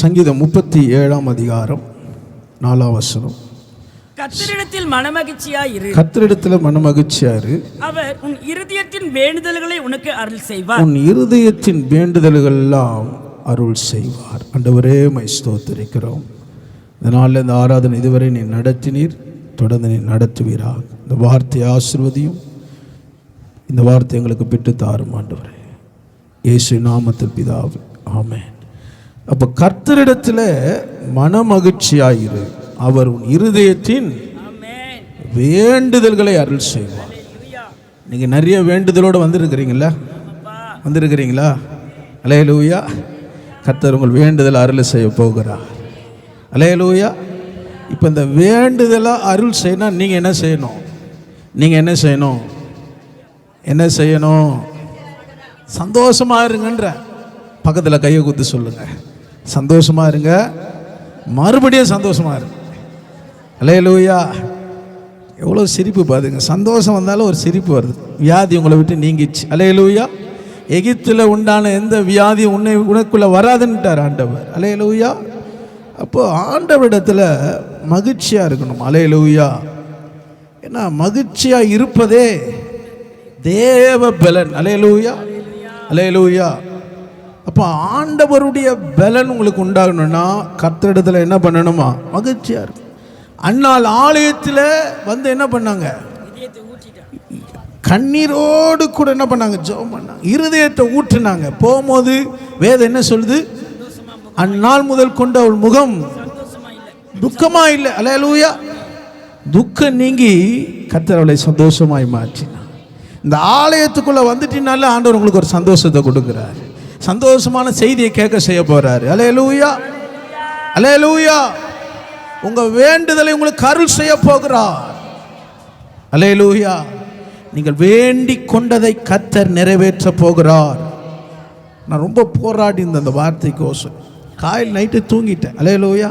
சங்கீதம் 37 அதிகாரம் 4 வசனம். கர்த்தரிடத்தில் மனமகிழ்ச்சியாயிரு. கர்த்தரிடத்தில் மனமகிழ்ச்சியாயிரு. அவர் உன் இருதயத்தின் வேண்டுதல்களை உனக்கு அருள் செய்வார். உன் இருதயத்தின் வேண்டுதல்கள் எல்லாம் அருள் செய்வார். ஆண்டவரே மை ஸ்தோத்திரிக்கிறோம். இந்த நாளில் இந்த ஆராதனை இதுவரை நீ நடத்தினீர், தொடர்ந்து நீ நடத்துவீராக. இந்த வார்த்தையை ஆசீர்வதியும். இந்த வார்த்தை எங்களுக்கு பெற்று தாரும் ஆண்டவரே, இயேசு நாமத்தில் பிதாவே, ஆமென். அப்போ கர்த்தரிடத்தில் மனமகிழ்ச்சியாயிரு, அவர் உன் இருதயத்தின் வேண்டுதல்களை அருள் செய்வார். நீங்க நிறைய வேண்டுதலோடு வந்திருக்கிறீங்களா? அல்லேலூயா. கர்த்தர் உங்கள் வேண்டுதல் அருள் செய்ய போகிறார். அல்லேலூயா. இப்போ இந்த வேண்டுதலை அருள் செய்யணும். நீங்கள் என்ன செய்யணும்? சந்தோஷமாக இருங்கன்ற பக்கத்தில் கையை குத்து சொல்லுங்க. சந்தோஷமாக இருங்க, மறுபடியும் சந்தோஷமாக இருங்க. அல்லேலூயா. எவ்வளோ சிரிப்பு பாருங்க. சந்தோஷம் வந்தாலும் ஒரு சிரிப்பு வருது. வியாதி உங்களை விட்டு நீங்கிச்சு. அல்லேலூயா. எகிப்தில் உண்டான எந்த வியாதி உனக்குள்ளே வராதுன்ட்டார் ஆண்டவர். அல்லேலூயா. அப்போ ஆண்டவரிடத்தில் மகிழ்ச்சியாக இருக்கணும். அல்லேலூயா. ஏன்னா மகிழ்ச்சியாக இருப்பதே தேவ பலன். அல்லேலூயா. அப்போ ஆண்டவருடைய பலன் உங்களுக்கு உண்டாகணும்னா கர்த்தரிடத்தில் என்ன பண்ணணுமா? மகிழ்ச்சியாக இருக்கும். அன்னால் ஆலயத்தில் வந்து என்ன பண்ணாங்க? கண்ணீரோடு கூட என்ன பண்ணாங்க? ஜெபம் பண்ணாங்க, இருதயத்தை ஊற்றினாங்க. போகும்போது வேதம் என்ன சொல்லுது? அந்நாள் முதல் கொண்டு அவள் முகம் துக்கமா இல்லை. அல்லேலூயா. துக்கம் நீங்கி கர்த்தர் அவளை சந்தோஷமாய் மாற்றினார். இந்த ஆலயத்துக்குள்ள வந்துட்டினால ஆண்டவர் உங்களுக்கு ஒரு சந்தோஷத்தை கொடுக்கிறார். சந்தோஷமான செய்தியை கேட்க செய்ய போறாரு. அல்லேலூயா. உங்க வேண்டுதலை உங்களுக்கு அருள் செய்ய போகிறார். அல்லேலூயா. நீங்கள் வேண்டிக் கொண்டதை கர்த்தர் நிறைவேற்ற போகிறார். நான் ரொம்ப போராடி இருந்த அந்த வார்த்தைக்கோசம் காலையில் நைட்டு தூங்கிட்டேன். அல்லேலூயா.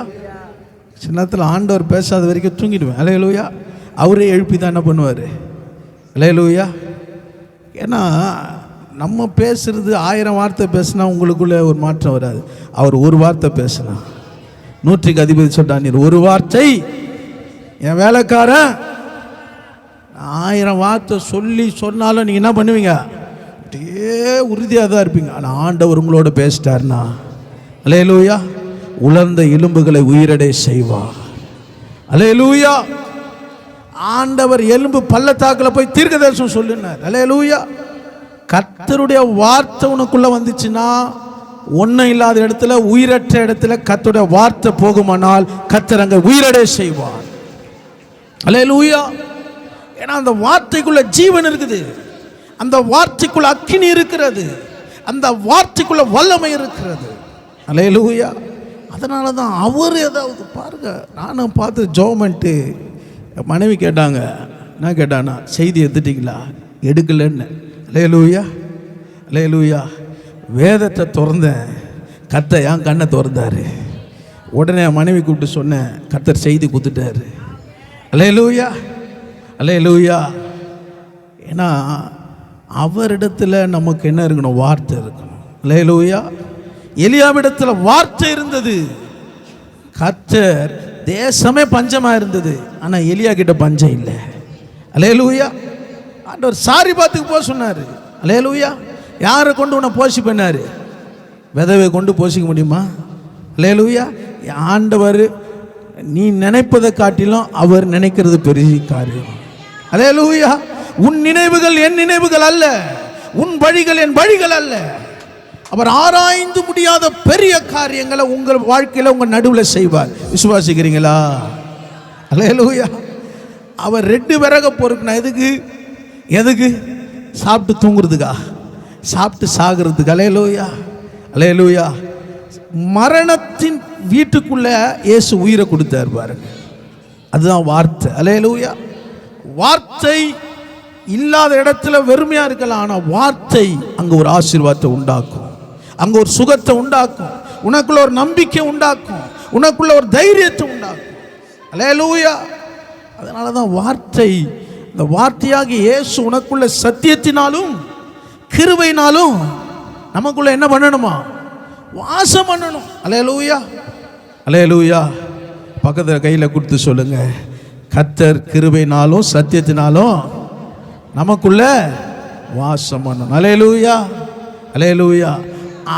சின்னத்தில் ஆண்டவர் பேசாத வரைக்கும் தூங்கிடுவேன். அல்லேலூயா. அவரே எழுப்பி தான் என்ன பண்ணுவார்? அல்லேலூயா. ஏன்னா நம்ம பேசுறது 1000 வார்த்தை பேசினா உங்களுக்குள்ளே ஒரு மாற்றம் வராது. அவர் ஒரு வார்த்தை பேசினா 100க்கு அதிபதி சொல்றான், நீர் ஒரு வார்த்தை என் வேலைக்காரன் 1000 வார்த்தை சொன்னாலும் நீங்கள் என்ன பண்ணுவீங்க? அப்படியே உறுதியாக தான் இருப்பீங்க. ஆனால் ஆண்டவர் உங்களோட பேசிட்டார்னா அல்லேலூயா, உலர்ந்த எலும்புகளை உயிரடை செய்வார். அல்லேலூயா. ஆண்டவர் எலும்பு பள்ளத்தாக்கில் போய் தீர்க்கதரிசனம் சொல்லினார். அல்லேலூயா. கர்த்தருடைய வார்த்தை உனக்குள்ள வந்துச்சுன்னா ஒன்றும் இல்லாத இடத்துல, உயிரற்ற இடத்துல கர்த்தருடைய வார்த்தை போகுமானால் கர்த்தர் அங்கே உயிரடை செய்வார். அல்லேலூயா. ஏன்னா அந்த வார்த்தைக்குள்ள ஜீவன் இருக்குது, அந்த வார்த்தைக்குள்ள அக்கினி இருக்கிறது, அந்த வார்த்தைக்குள்ள வல்லமை இருக்கிறது. அல்லேலூயா. அதனால தான் அவர் ஏதாவது பாருங்க. நானும் பார்த்து ஜோமெண்ட்டு மனைவி கேட்டாங்க. என்ன கேட்டானா? செய்தி எடுத்துட்டீங்களா? எடுக்கலன்னு. அல்லேலூயா. வேதத்தை திறந்தேன், கர்த்தர் என் கண்ணை திறந்தாரு. உடனே மனைவி கூப்பிட்டு சொன்னேன், கர்த்தர் செய்தி கொடுத்துட்டாரு. அல்லேலூயா. ஏன்னா அவரிடத்துல நமக்கு என்ன இருக்கணும்? வார்த்தை இருக்கணும். அல்லேலூயா. எலியாவிடத்துல வார்த்தை இருந்தது. கர்த்தர் தேசமே பஞ்சமா இருந்தது, ஆனா எலியா கிட்ட பஞ்சம் இல்லை. அல்லேலூயா. ஆண்டவர் சாரிபாத்துக்கு போக சொன்னாரு. அல்லேலூயா. யாரை கொண்டு உன்னை போஷி பண்ணாரு? விதவை கொண்டு போஷிக்க முடியுமா? அல்லேலூயா. ஆண்டவர் நீ நினைப்பதை காட்டிலும் அவர் நினைக்கிறது பெரிய காரியம். அல்லேலூயா. உன் நினைவுகள் என் நினைவுகள் அல்ல, உன் வழிகள் என் வழிகள் அல்ல. அவர் ஆராய்ந்து முடியாத பெரிய காரியங்களை உங்கள் வாழ்க்கையில் உங்கள் நடுவில் செய்வார். விசுவாசிக்கிறீங்களா? அல்லேலூயா. அவர் 2 விறக பொறுக்குனா எதுக்கு? சாப்பிட்டு தூங்குறதுக்கா? சாப்பிட்டு சாகிறதுக்கு? அல்லேலூயா. மரணத்தின் வீட்டுக்குள்ள இயேசு உயிரை கொடுத்தார் பாருங்க. அதுதான் வார்த்தை. அல்லேலூயா. வார்த்தை இல்லாத இடத்துல வெறுமையா இருக்கலாம், ஆனா வார்த்தை அங்க ஒரு ஆசீர்வாதத்தை உண்டாக்கும். அங்கே ஒரு சுகத்தை உண்டாக்கும், உனக்குள்ள ஒரு நம்பிக்கை உண்டாக்கும், உனக்குள்ள ஒரு தைரியத்தை உண்டாக்கும். அல்லேலூயா. அதனால தான் வார்த்தை, இந்த வார்த்தையாகி இயேசு உனக்குள்ள சத்தியத்தினாலும் கிருபையினாலும் நமக்குள்ள என்ன பண்ணணுமா? வாசம் பண்ணணும். அல்லேலூயா, அல்லேலூயா. பக்கத்தில் கையில் கொடுத்து சொல்லுங்க, கர்த்தர் கிருபையினாலும் சத்தியத்தினாலும் நமக்குள்ள வாசம் பண்ணணும். அல்லேலூயா, அல்லேலூயா.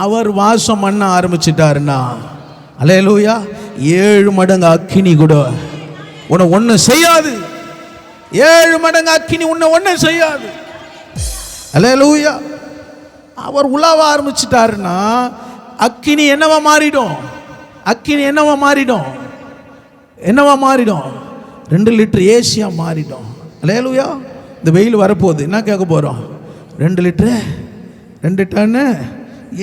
அவர் வாசம் பண்ண ஆரம்பிச்சிட்டாருன்னா அல்லேலூயா 7 மடங்கு அக்கினி கூட உன்னை ஒன்றும் செய்யாது. 7 மடங்கு அக்கினி உன்னை ஒன்றும் செய்யாது. அல்லேலூயா. அவர் உலாவ ஆரம்பிச்சிட்டாருன்னா அக்கினி என்னவா மாறிடும்? அக்கினி என்னவா மாறிடும்? என்னவா மாறிடும்? 2 லிட்டர் ஏசியா மாறிடும். அல்லேலூயா. இந்த வெயில் வரப்போகுது, என்ன கேட்க போகிறோம்? 2 லிட்டரு 2 டன்னு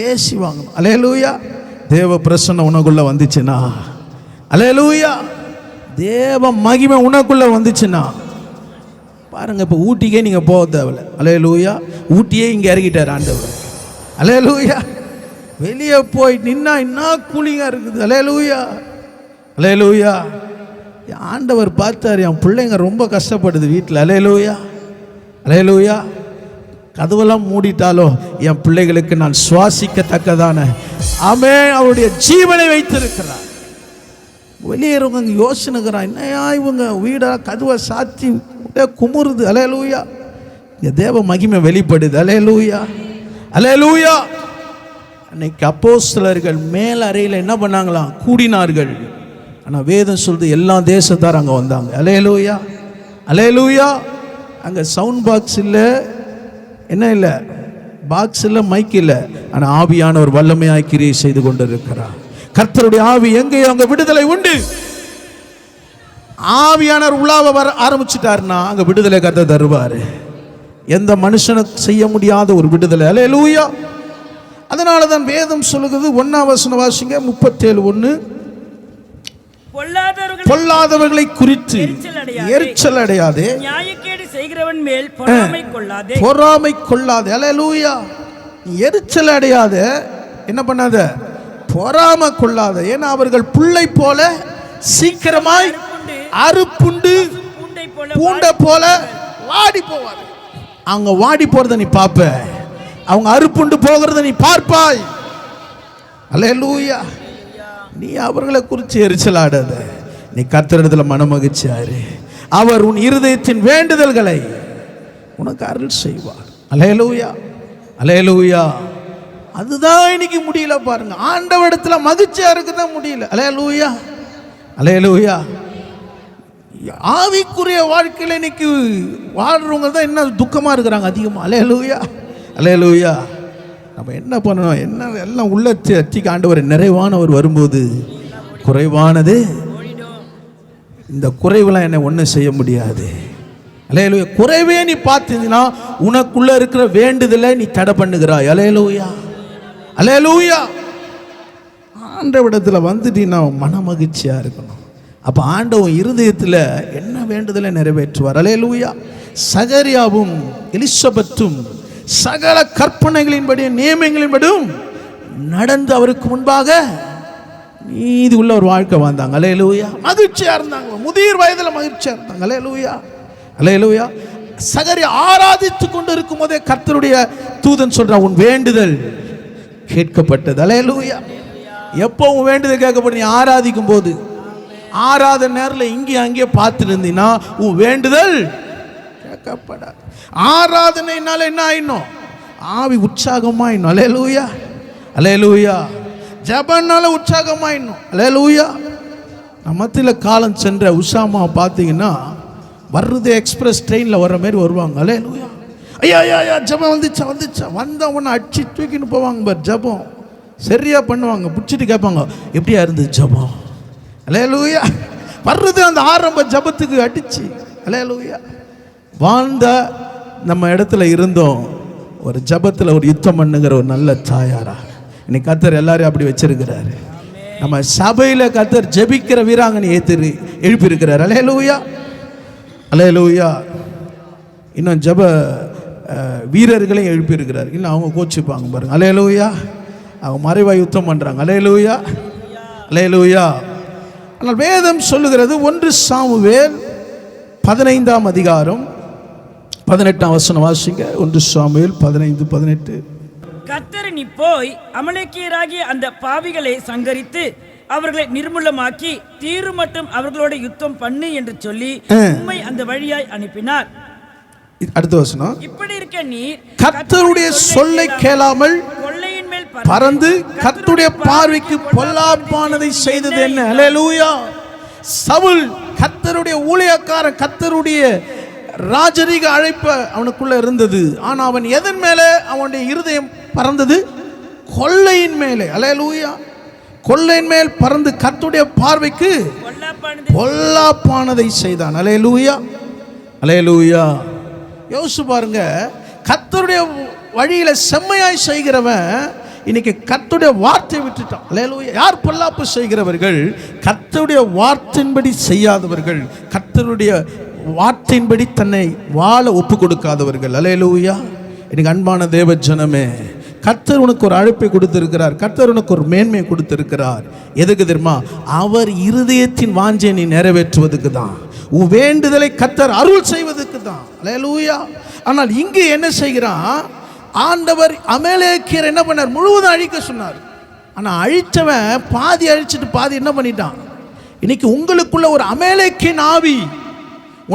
ஏசி வாங்கணும். அல்லேலூயா. தேவ பிரசன்னம் உனக்குள்ள வந்துச்சுன்னா, அல்லேலூயா, தேவ மகிமை உனக்குள்ள வந்துச்சுன்னா பாருங்க, இப்போ ஊட்டிக்கே நீங்கள் போக தேவையில்லை. அல்லேலூயா. ஊட்டியே இங்கே இறங்கிட்டார் ஆண்டவர். அல்லேலூயா. வெளியே போய் நின்னா என்ன கூலிங்காக இருக்குது. அல்லேலூயா, அல்லேலூயா. ஆண்டவர் பார்த்தார், என் பிள்ளைங்க ரொம்ப கஷ்டப்படுது வீட்டில். அல்லேலூயா, அல்லேலூயா. கதவெல்லாம் மூடிட்டாலோ என் பிள்ளைகளுக்கு நான் சுவாசிக்கத்தக்கதான ஆமென் அவருடைய ஜீவனை வைத்திருக்கிறார். வெளியேறவங்க யோசனைக்கிறான், என்னையா இவங்க வீடா கதவை சாத்தி குமுறுது. அல்லேலூயா. இந்த தேவ மகிமை வெளிப்படுது. அல்லேலூயா, அல்லேலூயா. அன்னைக்கு அப்போஸ்தலர்கள் மேல் அறையில் என்ன பண்ணாங்களாம்? கூடினார்கள். ஆனால் வேதம் சொல்லுது எல்லா தேசத்தார் அங்கே வந்தாங்க. அல்லேலூயா, அல்லேலூயா. அங்கே சவுண்ட் பாக்ஸ் இல்லை, என்ன இல்லை, பாக்ஸ் இல்லை, மைக் இல்லை. ஆனால் ஆவியானவர் வல்லமையாய் கிரியை செய்து கொண்டு இருக்கிறார். கர்த்தருடைய ஆவி எங்கே அங்கே விடுதலை உண்டு. ஆவியானவர் உலாவ வர ஆரம்பிச்சுட்டாருன்னா அங்கே விடுதலை கர்த்தர் தருவார். எந்த மனுஷனுக்கு செய்ய முடியாத ஒரு விடுதலை. அல்லேலூயா. அதனால தான் வேதம் சொல்லுகிறது, 1ஆம் வசனம் வாசிங்க, 37:1. பொல்லாதவர்களை குறித்து எரிச்சல் அடையாதே, நியாயக்கேடு செய்கிறவன் மேல் பொறாமை கொள்ளாதே, பொறாமை கொள்ளாதே. அல்லேலூயா. எரிச்சல் அடையாத, என்ன பண்ணாத? பொறாமை கொள்ளாத. ஏன்னா அவர்கள் புல்லை போல சீக்கிரமாய் அறுப்புண்டு பூண்டை போல வாடி போவார். அவங்க வாடி போறத நீ பார்ப்ப, அவங்க அறுப்புண்டு போகிறத நீ பார்ப்பாய். அல்லேலூயா. நீ அவர்களை குறித்து எரிச்சலாடாத, நீ கர்த்தரிடத்தில் மனமகிழ்ச்சியாரு. அவர் உன் இருதயத்தின் வேண்டுதல்களை உனக்கு அருள் செய்வார். அல்லேலூயா, அல்லேலூயா. அதுதான் இன்னைக்கு முடியல பாருங்க, ஆண்டவரிடத்துல மகிழ்ச்சியா இருக்குதான் முடியல. அல்லேலூயா, அல்லேலூயா. ஆவிக்குரிய வாழ்க்கையில் இன்னைக்கு வாழ்றவங்க தான் என்ன துக்கமா இருக்கிறாங்க அதிகமா. அல்லேலூயா, அல்லேலூயா. நம்ம என்ன பண்ணணும்? என்ன எல்லாம் உள்ள அத்திக்கு ஆண்டவர் நிறைவானவர் வரும்போது குறைவானது, இந்த குறைவெல்லாம் என்னை ஒன்றும் செய்ய முடியாது. அல்லேலூயா. குறைவே நீ பார்த்தீங்கன்னா உனக்குள்ள இருக்கிற வேண்டுதலை நீ தடை பண்ணுகிறாய். அல்லேலூயா, அல்லேலூயா. ஆண்டவரிடத்தில் வந்துட்டீங்கன்னா மன மகிழ்ச்சியா இருக்கணும். அப்போ ஆண்டவன் இருதயத்தில் என்ன வேண்டுதலை நிறைவேற்றுவார். அல்லேலூயா. சகரியாவும் எலிசபெத்தும் சகல கற்பனைகளின்படி நியமங்களின்படியும் நடந்து அவருக்கு முன்பாக நீதி உள்ள ஒரு வாழ்க்கை வாழ்ந்தாங்க. அல்லேலூயா. மகிழ்ச்சியா இருந்தாங்க, முதிர் வயதில் மகிழ்ச்சியா இருந்தாங்க. அல்லேலூயா, அல்லேலூயா. சகரியா ஆராதித்து கொண்டு இருக்கும் போதே கர்த்தருடைய தூதன் சொல்றான், உன் வேண்டுதல் கேட்கப்பட்டது. அல்லேலூயா. எப்போ உன் வேண்டுதல் கேட்கப்பட்டு? நீ ஆராதிக்கும் போது, ஆராதனை நேரில் இங்கே அங்கே பார்த்துட்டு இருந்தீங்கன்னா உன் வேண்டுதல் கேட்கப்படாது. ஆராதனைனால என்ன ஆயிடணும்? ஆவி உற்சாகமாயிடணும். அல்லேலூயா, அல்லேலூயா. ஜபனால உற்சாகமாயிடணும். அல்லேலூயா. மத்தியில் காலம் சென்ற உஷாமா பார்த்தீங்கன்னா வர்றது எக்ஸ்பிரஸ் ட்ரெயினில் வர்ற மாதிரி வருவாங்க. அல்லேலூயா. ஐயா ஐயா ஐயா ஜபம் வந்துச்சா வந்துச்சா வந்தவொன்னே அடிச்சு தூக்கின்னு போவாங்க பார். ஜபம் சரியா பண்ணுவாங்க, பிடிச்சிட்டு கேட்பாங்க, எப்படியா இருந்தது ஜபம்? அல்லேலூயா. வர்றது அந்த ஆரம்ப ஜபத்துக்கு அடிச்சு. அல்லேலூயா. வாழ்ந்த நம்ம இடத்துல இருந்தோம், ஒரு ஜபத்தில் ஒரு யுத்தம் பண்ணுங்கிற ஒரு நல்ல தாயாரா இன்னைக்கு கர்த்தர் எல்லாரையும் அப்படி வச்சிருக்கிறாரு. நம்ம சபையில் கர்த்தர் ஜெபிக்கிற வீராங்கனை ஏற்றி எழுப்பியிருக்கிறார். அல்லேலூயா, அல்லேலூயா. இன்னும் ஜப வீரர்களையும் எழுப்பியிருக்கிறார். இல்லை அவங்க கோச்சிப்பாங்க பாருங்க. அல்லேலூயா, அவங்க மறைவா யுத்தம் பண்றாங்க. அல்லேலூயா, அல்லேலூயா. ஆனால் வேதம் சொல்லுகிறது 1 சாமுவேல் 15ஆம் அதிகாரம் 18ஆம் வசனம் வாசிங்க. 1 சாமுவேல் 15:18. கர்த்தர் நீ போய் அமலேக்கியராகிய அந்த பாவிகளை சங்கரித்து அவர்களை நிர்மூலமாக்கி தீரு மட்டும் அவர்களோட யுத்தம் பண்ணு என்று சொல்லி உம்மை அந்த வழியாய் அனுப்பினார். அடுத்த வசனம். இப்படி இருக்க நீர் கர்த்தருடைய சொல்லை கேளாமல் கொள்ளையின் மேல் பறந்து கர்த்தருடைய பார்வைக்கு பொல்லாப்பானதை செய்தது என்ன? அல்லேலூயா. சவுல் கர்த்தருடைய ஊழியக்காரன், கர்த்தருடைய ராஜரீக அழைப்பு அவனுக்குள்ள இருந்தது. ஆனா அவன் எதன் மேலே அவனுடைய இருதயம் பறந்தது? கொள்ளையின் மேலே. அல்லேலூயா. கொள்ளையின் மேல் பறந்து கர்த்தருடைய பார்வைக்கு பொல்லாப்பானதை செய்தான். அல்லேலூயா, அல்லேலூயா. யோசிச்சு பாருங்க, கர்த்தருடைய வழியில செம்மையாய் செய்கிறவன் இன்னைக்கு கர்த்தருடைய வார்த்தையை விட்டுட்டான். அல்லேலூயா. யார் பொல்லாப்பு செய்கிறவர்கள்? கர்த்தருடைய வார்த்தையின்படி செய்யாதவர்கள், கர்த்தருடைய வார்த்தையின்படி தன்னை வாழ ஒப்பு கொடுக்காதவர்கள். அல்லேலூயா. இன்னைக்கு அன்பான தேவ ஜனமே, கர்த்தர் உனக்கு ஒரு அழைப்பை கொடுத்திருக்கிறார். கர்த்தர் உனக்கு ஒரு மேன்மையை கொடுத்திருக்கிறார். எதுக்கு தெரியுமா? அவர் இருதயத்தின் வாஞ்சை நீ நிறைவேற்றுவதுக்கு தான். உன் வேண்டுதலை கர்த்தர் அருள் செய்வதற்கு தான். அல்லேலூயா. ஆனால் இங்கே என்ன செய்கிறான் ஆண்டவர்? அமலேக்கியர் என்ன பண்ணார்? முழுவதும் அழிக்க சொன்னார். ஆனால் அழிச்சவன் பாதி அழிச்சிட்டு பாதி என்ன பண்ணிட்டான்? இன்னைக்கு உங்களுக்குள்ள ஒரு அமலேக்கியன் ஆவி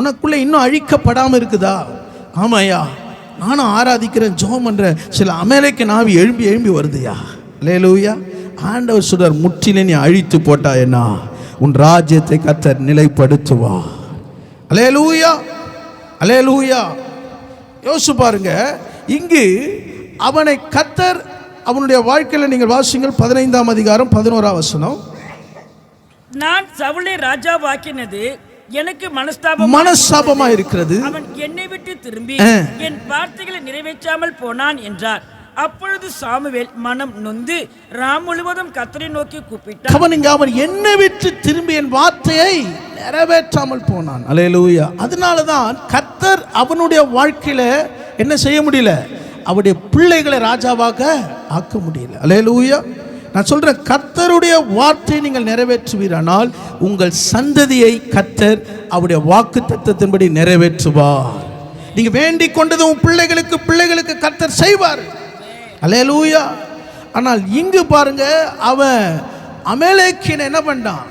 உனக்குள்ள இன்னும் அழிக்கப்படாமல் இருக்குதா? ஆமாயா, நானும் ஆராதிக்கிறேன், ஜெபம் பண்றேன், சில அமலேக்கியன் ஆவி எழும்பி எழும்பி வருதுயா. அல்லேலூயா. ஆண்டவர் சொல்றார், முற்றிலே நீ அழித்து போட்டாயனா உன் ராஜ்யத்தை கர்த்தர் நிலைப்படுத்துவா. அல்லேலூயா, அல்லேலூயா. யோசிச்சு பாருங்க, இங்கு அவனை கர்த்தர் அவனுடைய வாழ்க்கையில் நீங்கள் வாசிங்கள் 15ஆம் அதிகாரம் 11ஆம் வசனம். நான் சவுலை ராஜாவாக்கினது எனக்கு மனஸ்தாபமா இருக்கிறது. அவன் என்னை விட்டு திரும்பி என் வார்த்தைகளை நிறைவேற்றாமல் போனான் என்றார். அப்பொழுது சாமுவேல் மனம் நொந்து ராம் முழுவதும் கர்த்தரை நோக்கி கூப்பிட்டான். அவன் என்னை விட்டு திரும்பி என் வார்த்தையை நிறைவேற்றாமல் போனான். அல்லேலூயா. அதனாலதான் கர்த்தர் அவனுடைய வாழ்க்கையில என்ன செய்ய முடியல? அவருடைய பிள்ளைகளை ராஜாவாக ஆக்க முடியல. அல்லேலூயா. நான் சொல்றேன், கர்த்தருடைய வார்த்தையை நீங்கள் நிறைவேற்றுவீரானால் உங்கள் சந்ததியை கர்த்தர் அவருடைய வாக்கு தத்தத்தின்படி நிறைவேற்றுவார். நீங்க வேண்டிக் கொண்டது உன் பிள்ளைகளுக்கு கர்த்தர் செய்வார். அல்லேலூயா. ஆனால் இங்கு பாருங்க, அவன் அமலேக்கியன் என்ன பண்ணான்?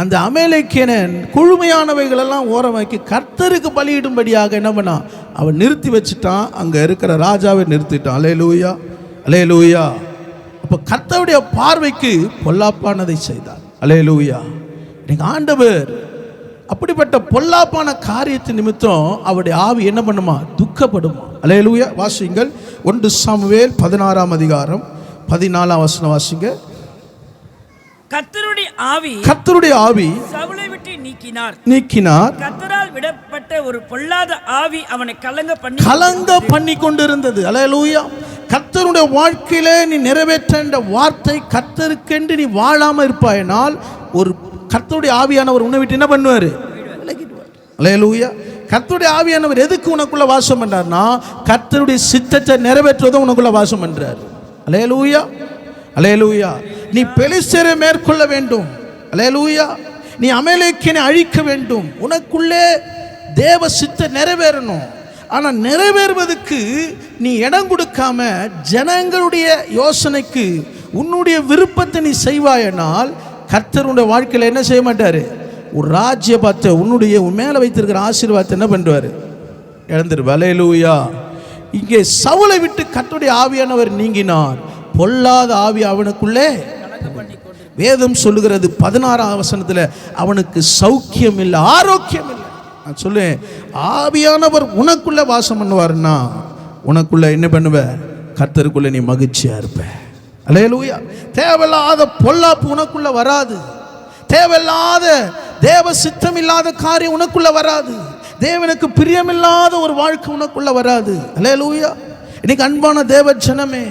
அந்த அமலேக்கியன் குழுமையானவைகள் எல்லாம் ஓரமாக்கி கர்த்தருக்கு பலியிடும்படியாக என்ன பண்ணான்? அவன் நிறுத்தி வச்சுட்டான். அங்க இருக்கிற ராஜாவை நிறுத்திட்டான். அல்லேலூயா, அல்லேலூயா. அப்போ கர்த்தருடைய பார்வைக்கு பொல்லாப்பானதை செய்தார். அல்லேலூயா. நீங்க ஆண்டவர் அப்படிப்பட்ட பொல்லாப்பான காரியத்தின் நிமித்தம் அவருடைய ஆவி என்ன பண்ணுமா? துக்கப்படுமா. அல்லேலூயா. வாசிங்கள் 1 சாமுவேல் 16ஆம் அதிகாரம் 14ஆம் வசனம் வாசிங்க. கர்த்தருடைய ஆவி சவுலை விட்டு நீக்கினார். கர்த்தரால் விடப்பட்ட ஒரு பொல்லாத ஆவி அவனை கலங்க பண்ணி கொண்டிருந்தது. அல்லேலூயா. கர்த்தருடைய வாழ்க்கையில நீ நிறைவேற்ற வார்த்தை கர்த்தருக்கென்று நீ வாழாம இருப்பாயினால் ஒரு கர்த்தருடைய ஆவியானவர் உன்னை விட்டு என்ன பண்ணுவாரு? விலகிடுவார். அல்லேலூயா. கர்த்தருடைய ஆவியானவர் எதுக்கு உனக்குள்ள வாசம் பண்றார்னா, கர்த்தருடைய சித்தத்தை நிறைவேற்றுவதும் உனக்குள்ள வாசம் பண்றார். அல்லேலூயா, அல்லேலூயா. நீ பெலிஸ்தரை மேற்கொள்ள வேண்டும். அல்லேலூயா. நீ அமலேக்கியனை அழிக்க வேண்டும். உனக்குள்ளே தேவ சித்தம் நிறைவேறணும். ஆனால் நிறைவேறுவதற்கு நீ இடம் கொடுக்காம ஜனங்களுடைய யோசனைக்கு உன்னுடைய விருப்பத்தை நீ செய்வாயனால் கர்த்தருடைய வாழ்க்கையில் என்ன செய்ய மாட்டாரு? ஒரு ராஜ்யபாத்தை உன்னுடைய மேலே வைத்திருக்கிற ஆசீர்வாதத்தை என்ன பண்ணுவார்? இழந்துரு. அல்லேலூயா. இங்கே சவுலை விட்டு கர்த்தருடைய ஆவியானவர் நீங்கினார். பொல்லாத ஆவி அவனுக்குள்ளே. வேதம் சொல்லுகிறது 16ஆம் வசனத்தில் அவனுக்கு சௌக்கியம் இல்லை, ஆரோக்கியம் இல்லை. நான் சொல்லுவேன், ஆவியானவர் உனக்குள்ள வாசம் பண்ணுவார்னா உனக்குள்ள என்ன பண்ணுவ? கர்த்தருக்குள்ள நீ மகிழ்ச்சியா இருப்ப. அல்லேலூயா. தேவையில்லாத பொல்லாப்பு உனக்குள்ள வராது. தேவையில்லாத தேவ சித்தம் இல்லாத காரியம் உனக்குள்ள வராது. தேவனுக்கு பிரியமில்லாத ஒரு வாழ்க்கை உனக்குள்ள வராது. அல்லேலூயா. இன்னைக்கு அன்பான தேவ ஜனமே,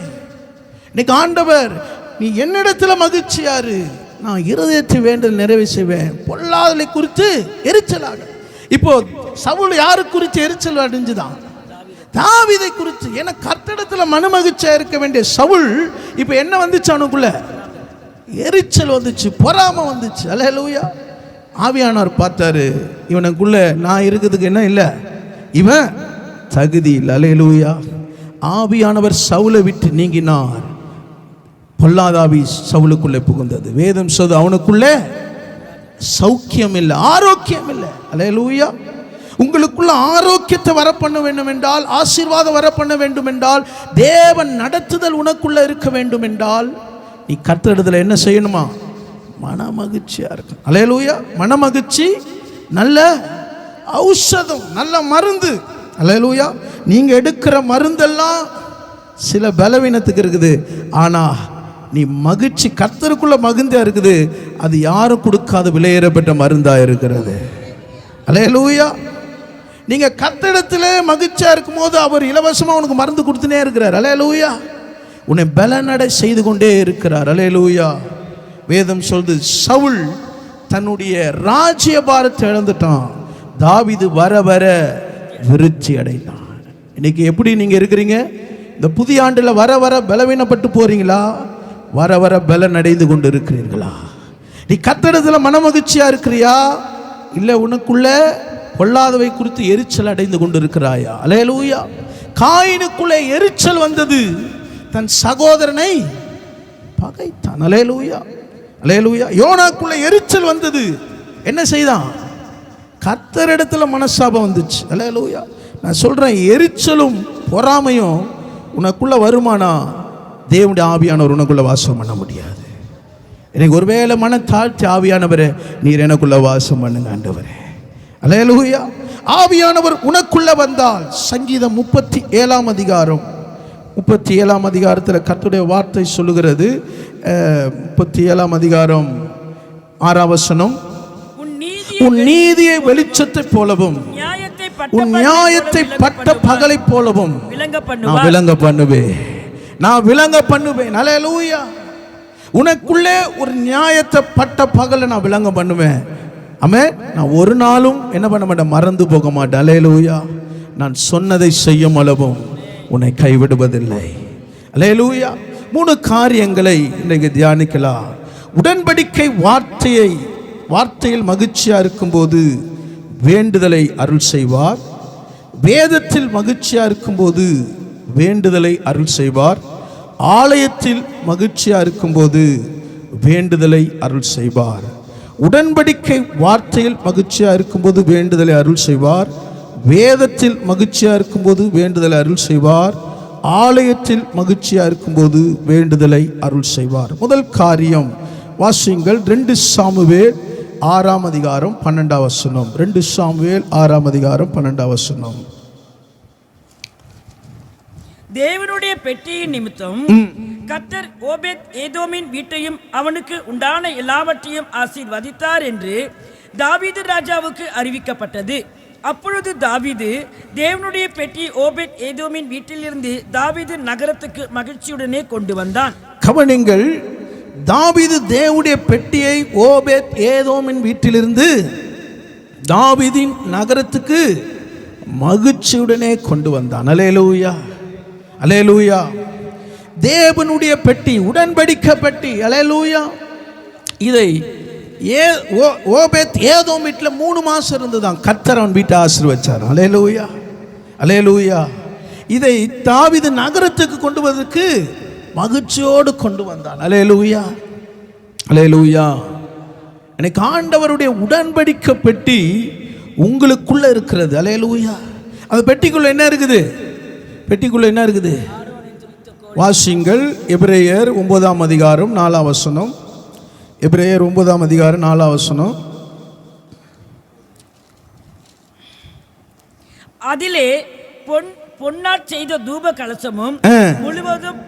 இன்னைக்கு ஆண்டவர் நீ என்னிடத்துல மகிழ்ச்சியாரு, நான் இருதயத்தை வேண்டல் நிறைவே செய்வேன், பொல்லாதலை குறித்து எரிச்சலாக. இப்போ சவுல் யாரு குறித்து எரிச்சல் அடைஞ்சுதான்? தாவீதை குறித்து. ஏன்னா கர்த்தரிடத்தில் மனமகிழ்ச்சியா இருக்க வேண்டிய சவுல் இப்ப என்ன வந்துச்சு? அவனுக்குள்ள எரிச்சல் வந்துச்சு, பொறாமை வந்துச்சு. அல்லேலூயா. ஆவியானவர் பார்த்தாரு, இவனுக்குள்ள நான் இருக்கிறதுக்கு என்ன இல்லை, இவன் தகுதி இல்லை. அல்லேலூயா. ஆவியானவர் சவுலை விட்டு நீங்கினார், பொல்லாதாவி சவுலுக்குள்ளே புகுந்தது. வேதம் சொல்லுது அவனுக்குள்ளே சௌக்கியம் இல்லை, ஆரோக்கியம் இல்லை. அல்லேலூயா. உங்களுக்குள்ள ஆரோக்கியத்தை வர பண்ண வேண்டும் என்றால், ஆசீர்வாதம் வர பண்ண வேண்டும் என்றால், தேவன் நடத்துதல் உனக்குள்ள இருக்க வேண்டும் என்றால், நீ கர்த்தரிடத்தில் என்ன செய்யணுமா? மனமகிழ்ச்சியா இருக்கும். அல்லேலூயா. மனமகிழ்ச்சி நல்ல ஔஷதம், நல்ல மருந்து. அல்லேலூயா. நீங்க எடுக்கிற மருந்தெல்லாம் சில பலவீனத்துக்கு இருக்குது, ஆனா நீ மகிழ்ச்சி கர்த்தருக்குள்ள மகிழ்ந்தா இருக்குது, அது யாரும் கொடுக்காத விலையேறப்பட்ட மருந்தா இருக்கிறது. அல்லேலூயா. நீங்க கர்த்தரிடத்திலே மகிழ்ச்சியா இருக்கும் போது அவர் இலவசமா உனக்கு மருந்து கொடுத்துனே இருக்கிறார். அல்லேலூயா. உன்னை பலனடை செய்து கொண்டே இருக்கிறார். அல்லேலூயா. வேதம் சொல்லுது சவுல் தன்னுடைய ராஜ்யபாரத்தை இழந்துட்டான், தாவீது வர வர விருத்தி அடைந்தான். இன்னைக்கு எப்படி நீங்க இருக்கிறீங்க? இந்த புதிய ஆண்டுல வர வர பலவீனப்பட்டு போறீங்களா? வர வர பலன் அடைந்து கொண்டு இருக்கிறீர்களா? நீ கர்த்தரிடத்துல மனமகிழ்ச்சியா இருக்கிறியா? இல்ல உனக்குள்ள பொல்லாதவை குறித்து எரிச்சல் அடைந்து கொண்டு இருக்கிறாயா? அல்லேலூயா. காயினுக்குள்ளே எரிச்சல் வந்தது, தன் சகோதரனை பகைத்தான். அல்லேலூயா. அல்லேலூயா. யோனாக்குள்ள எரிச்சல் வந்தது, என்ன செய்தான்? கர்த்தரிடத்துல மனசாபம் வந்துச்சு. அல்லேலூயா. நான் சொல்றேன், எரிச்சலும் பொறாமையும் உனக்குள்ள வருமானா தேவனுடைய ஆவியானவர் உனக்குள்ள வாசம் பண்ண முடியாது. எனக்கு ஒருவேளை மன தாழ்த்தி, ஆவியானவரே நீர் எனக்குள்ள வாசம் பண்ணுங்க ஆண்டவரே. அல்லேலூயா. ஆவியானவர் உனக்குள்ள வந்தால், சங்கீதம் 37 அதிகாரம் 37 அதிகாரத்தில் கர்த்தருடைய வார்த்தை சொல்லுகிறது. 37 அதிகாரம் 6 வசனம், உன் நீதியை வெளிச்சத்தை போலவும் உன் நியாயத்தை பட்ட பகலை போலவும் நான் விளங்க பண்ணுவேன், நான் விளங்க பண்ணுவேன். அல்லேலூயா. உனக்குள்ளே ஒரு நியாயத்தை பட்ட பகலை நான் விளங்க பண்ணுவேன். ஆமென். நான் ஒரு நாளும் என்ன பண்ண மாட்டேன், மறந்து போக மாட்டேன். அல்லேலூயா. நான் சொன்னதை செய்யும் அளவும் உன்னை கைவிடுவதில்லை. அல்லேலூயா. 3 காரியங்களை இன்றைக்கு தியானிக்கலாம். உடன்படிக்கை வார்த்தையில் மகிழ்ச்சியா இருக்கும்போது வேண்டுதலை அருள் செய்வார். வேதத்தில் மகிழ்ச்சியா இருக்கும்போது வேண்டுதலை அருள் செய்வார். ஆலயத்தில் மகிழ்ச்சியா இருக்கும்போது வேண்டுதலை அருள் செய்வார். உடன்படிக்கை வார்த்தையில் மகிழ்ச்சியா இருக்கும்போது வேண்டுதலை அருள் செய்வார். வேதத்தில் மகிழ்ச்சியா இருக்கும்போது வேண்டுதலை அருள் செய்வார். ஆலயத்தில் மகிழ்ச்சியா இருக்கும்போது வேண்டுதலை அருள் செய்வார். முதல் காரியம் வாசியுங்கள், 2 சாமுவேல் 6 அதிகாரம் 12 வசனம். 2 சாமுவேல் 6 அதிகாரம் 12 வசனம். தேவனுடைய பெட்டியின் நிமித்தம் கர்த்தர் ஓபேத் ஏதோமின் வீட்டையும் அவனுக்கு உண்டான எல்லாவற்றையும் ஆசீர்வதித்தார் என்று தாவீது ராஜாவுக்கு அறிவிக்கப்பட்டது. அப்பொழுது தாவீது தேவனுடைய பெட்டி ஓபேத் ஏதோமின் வீட்டிலிருந்து தாவீது நகரத்துக்கு மகிழ்ச்சியுடனே கொண்டு வந்தான். கவனிங்கள், தாவீது தேவனுடைய பெட்டியை ஓபேத் ஏதோமின் வீட்டிலிருந்து தாவீதின் நகரத்துக்கு மகிழ்ச்சியுடனே கொண்டு வந்தான். அல்லேலூயா. அல்லேலூயா. தேவனுடைய பெட்டி, உடன்படிக்கை பெட்டி. அல்லேலூயா. இதை ஓபேத் ஏதோம் வீட்டில் 3 மாசம் இருந்துதான் கர்த்தர் அவன் வீட்டை ஆசீர்வதிச்சார். அல்லேலூயா. அல்லேலூயா. இதை தாவீது நகரத்துக்கு கொண்டு வருவதற்கு மகிழ்ச்சியோடு கொண்டு வந்தான். அல்லேலூயா. அல்லேலூயா. எனக்கு ஆண்டவருடைய உடன்படிக்கை பெட்டி உங்களுக்குள்ள இருக்கிறது. அல்லேலூயா. அந்த பெட்டிக்குள்ள என்ன இருக்குது? பெட்டிக்குள்ள என்ன இருக்குது? வாசிங்கள், எபிரேயர் 9 அதிகாரம் 4 வசனம். எபிரேயர் 9 அதிகாரம் 4 வசனம். அதிலே பொன்னாற் செய்த தூப கலசமும் முழுவதும்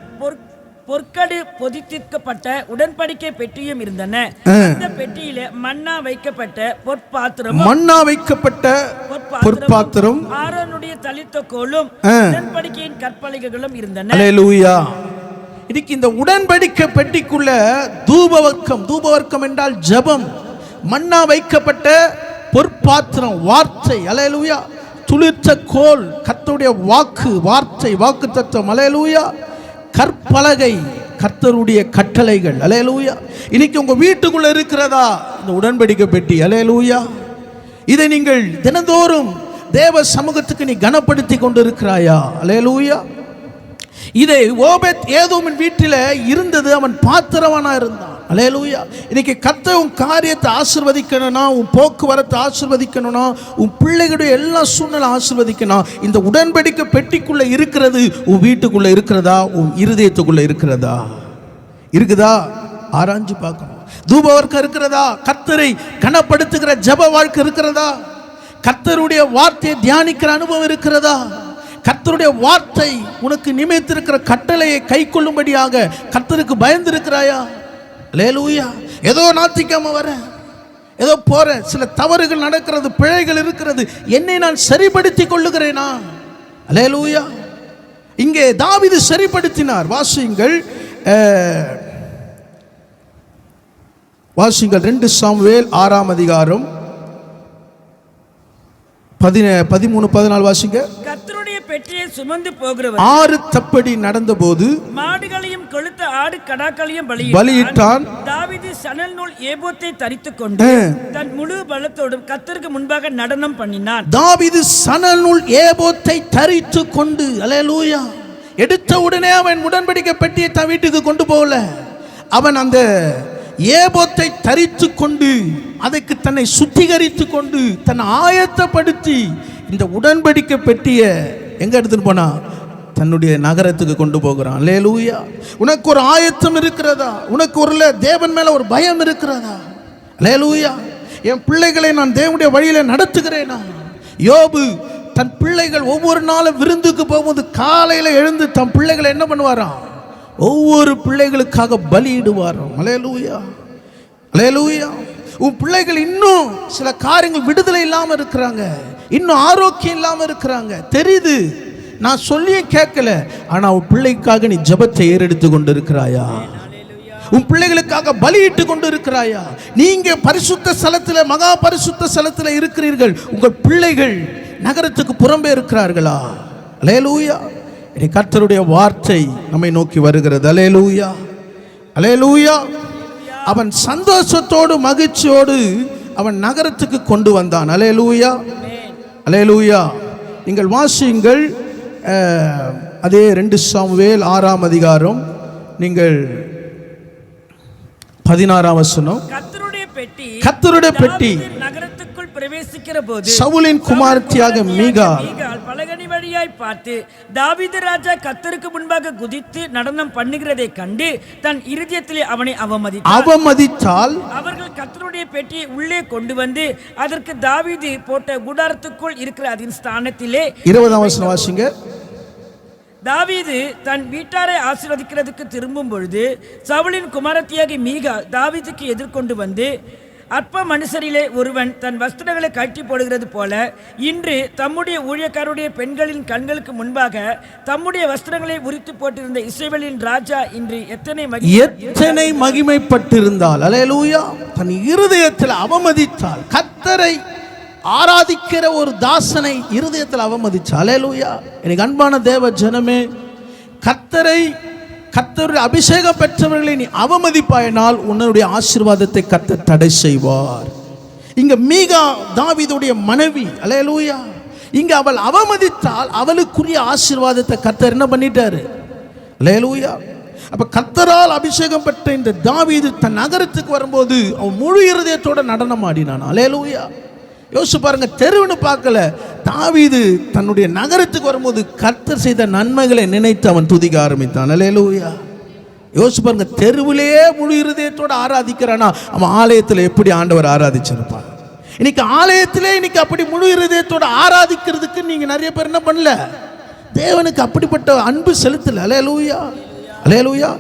பொற்கடு பொதித்திருக்கப்பட்ட உடன்படிக்கை பெட்டியும் இருந்தன. அந்த பெட்டியிலே மன்னா வைக்கப்பட்ட பொற்பாத்திரம் ஆரோனுடைய தளித்த கோலும் உடன்படிக்கையின் கற்பலகைகளும் இருந்தன. அல்லேலூயா. இன்னைக்கு இந்த உடன்படிக்கை பெட்டிக்குள்ள தூபவர்க்கம் என்றால் ஜெபம், மன்னா வைக்கப்பட்ட பொற்பாத்திரம் வார்த்தை. அல்லேலூயா. துளிர்த்த கோல் கர்த்தருடைய வார்த்தை வாக்கு தத்துவம். அல்லேலூயா. கற்பலகை கர்த்தருடைய கட்டளைகள். அல்லேலூயா. இன்னைக்கு உங்க வீட்டுக்குள்ள இருக்கிறதா இந்த உடன்படிக்கை பெட்டி? அல்லேலூயா. இதை நீங்கள் தினந்தோறும் தேவ சமூகத்துக்கு நீ கனப்படுத்தி கொண்டு இருக்கிறாயா? அல்லேலூயா. இதை ஓபேத் ஏதோமின் வீட்டில் இருந்தது. அவன் பாத்திரவனா இருந்தான். அல்லேலூயா. இன்னைக்கு கர்த்தர் உன் காரியத்தை ஆசீர்வதிக்கணும்னா, உன் போக்குவரத்தை ஆசீர்வதிக்கணும்னா, உன் பிள்ளைகளுடைய எல்லா சூழ்நிலை ஆசீர்வதிக்கணும். இந்த உடன்படிக்கை பெட்டிக்குள்ள இருக்கிறது உன் வீட்டுக்குள்ள இருக்கிறதா? உன் இருதயத்துக்குள்ள இருக்கிறதா? இருக்குதா? ஆராய்ஞ்சு பார்க்கணும். தூப வர்க்கம் இருக்கிறதா? கர்த்தரை கனப்படுத்துகிற ஜெப வாழ்க்கை இருக்கிறதா? கர்த்தருடைய வார்த்தையை தியானிக்கிற அனுபவம் இருக்கிறதா? கர்த்தருடைய வார்த்தை உனக்கு நியமித்திருக்கிற கட்டளையை கை கொள்ளும்படியாக கர்த்தருக்கு பயந்திருக்கிறாயா? அல்லேலூயா. ஏதோ நாத்திக்காம வர, ஏதோ போற, சில தவறுகள் நடக்கிறது, பிழைகள் இருக்கிறது, என்னை நான் சரிப்படுத்தி கொள்ளுகிறேனா? அல்லேலூயா. இங்கே தாவீது சரிப்படுத்தினார். வாசிங்கள் 2 சாமுவேல் 6ஆம் அதிகாரம் 13-14 வாசிங்க. கர்த்தருடைய பெட்டியை சுமந்து போகிறவர் 6 தப்படி நடந்தபோது மாடுகளையும் கொழுத்த ஆடு கடாக்களையும் பலியிட்டான். தாவீது சணல் நூல் ஏபோத்தை தரித்துக் கொண்டு தன் முழு பலத்தோடும் கர்த்தருக்கு முன்பாக நடனம் பண்ணினான். தாவீது சணல் நூல் ஏபோத்தை தரித்துக் கொண்டு, அல்லேலூயா. எடுத்த உடனே அவன் உடன்படிக்கை பெட்டியை தன் வீட்டுக்கு கொண்டு போகல. அவன் அந்த ஏபோத்தை தரித்து கொண்டு அதற்கு தன்னை சுத்திகரித்து கொண்டு தன்னை ஆயத்தப்படுத்தி இந்த உடன்படிக்கை பெட்டியை எங்க எடுத்துட்டு போனா? தன்னுடைய நகரத்துக்கு கொண்டு போகிறான். அல்லேலூயா. உனக்கு ஒரு ஆயத்தம் இருக்கிறதா? உனக்கு ஒரு தேவன் மேல ஒரு பயம் இருக்கிறதா? அல்லேலூயா. என் பிள்ளைகளை நான் தேவனுடைய வழியில நடத்துகிறேனா? யோபு தன் பிள்ளைகள் ஒவ்வொரு நாளும் விருந்துக்கு போகும்போது காலையில எழுந்து தன் பிள்ளைகளை என்ன பண்ணுவாராம்? ஒவ்வொரு பிள்ளைகளுக்காக பலியிடுவாராம். அல்லேலூயா. அல்லேலூயா. உன் பிள்ளைகள் இன்னும் சில காரியங்கள் விடுதலை இல்லாம இருக்கிறாங்க, இன்னும் ஆரோக்கியம் இல்லாம இருக்கிறாங்க, தெரியுது. நான் சொல்லியும் கேட்கல, ஆனா உன் பிள்ளைக்காக நீ ஜெபத்தை ஏறெடுத்து கொண்டு இருக்கிறாயா? உன் பிள்ளைகளுக்காக பலியிட்டு கொண்டு இருக்கிறாயா? நீங்க பரிசுத்த ஸ்தலத்துல, மகா பரிசுத்த ஸ்தலத்துல இருக்கிறீர்கள், உங்கள் பிள்ளைகள் நகரத்துக்கு புறம்பே இருக்கிறார்களா? அல்லேலூயா. கர்த்தருடைய வார்த்தை நம்மை நோக்கி வருகிறது. அல்லேலூயா. அல்லேலூயா. அவன் சந்தோஷத்தோடு மகிழ்ச்சியோடு அவன் நகரத்துக்கு கொண்டு வந்தான். அல்லேலூயா. அல்லேலூயா. நீங்கள் வாசியுங்கள் அதே 2 சாமுவேல் 6ஆம் அதிகாரம் நீங்கள் 16ஆம் வசனம். கர்த்தருடைய பெட்டி நகரத்துக்குள் பிரவேசிக்கிற போது சவுலின் குமாரத்தியாக மீகாள் பலகணி வழியாய் பார்த்து தாவீது ராஜா கர்த்தருக்கு முன்பாக குதித்து நடனம் பண்ணுகிறதை கண்டு தன் இருதயத்திலே அவனை அவமதித்தாள். அவர்கள் கர்த்தருடைய பெட்டியை உள்ளே கொண்டு வந்து அதற்கு தாவீது போட்ட கூடாரத்துக்குள் இருக்கிற அதன் ஸ்தானத்திலே 20ஆம் வசனம் வாசிங்க. தாவீது தன் வீட்டாரை ஆசீர்வதிக்கிறதுக்கு திரும்பும் பொழுது சவுலின் குமாரத்தியாகி மீகாள் தாவீதுக்கு எதிர்கொண்டு வந்து, அற்ப மனுஷரிலே ஒருவன் தன் வஸ்திரங்களை கட்டி போடுகிறது போல இன்று தம்முடைய ஊழியக்காரருடைய பெண்களின் கண்களுக்கு முன்பாக தம்முடைய வஸ்திரங்களை உரித்து போட்டிருந்த இஸ்ரவேலின் ராஜா இன்று எத்தனை மகிமைப்பட்டிருந்தாள். அல்லேலூயா. தன் இருதயத்தில் அவமதித்தாள். கர்த்தரை ஆராதிக்கிற ஒரு தாசனை இருதயத்தில் அவமதிச்சாள். அல்லேலூயா. எனக்கு அன்பான தேவ ஜனமே, கர்த்தருடைய அபிஷேகம் பெற்றவர்களை நீ அவமதிப்பாயினால் உன்னுடைய ஆசீர்வாதத்தை கர்த்தர் தடை செய்வார். இங்க மீகா தாவீதுடைய மனைவி. அல்லேலூயா. இங்க அவள் அவமதித்தால் அவளுக்குரிய ஆசீர்வாதத்தை கர்த்தர் என்ன பண்ணிட்டாரு? அல்லேலூயா. அப்ப கர்த்தரால் அபிஷேகம் பெற்ற இந்த தாவீது தன் நகரத்துக்கு வரும்போது அவன் முழு இருதயத்தோட நடனம் ஆடினான். அல்லேலூயா. யோசிச்சு பாருங்க, தெருவுன்னு பார்க்கல. தாவீது தன்னுடைய நகரத்துக்கு வரும்போது கர்த்தர் செய்த நன்மைகளை நினைத்து அவன் துதிக்க ஆரம்பித்தான். அல்லேலூயா. யோசிச்சு பாருங்க, தெருவிலேயே முழு இருதயத்தோட ஆராதிக்கிறானா அவன் ஆலயத்தில் எப்படி ஆண்டவர் ஆராதிச்சிருப்பான்? இன்னைக்கு ஆலயத்திலே இன்னைக்கு அப்படி முழு இருதயத்தோட ஆராதிக்கிறதுக்கு நீங்க நிறைய பேர் என்ன பண்ணல, தேவனுக்கு அப்படிப்பட்ட அன்பு செலுத்தல. அல்லேலூயா. அல்லேலூயா.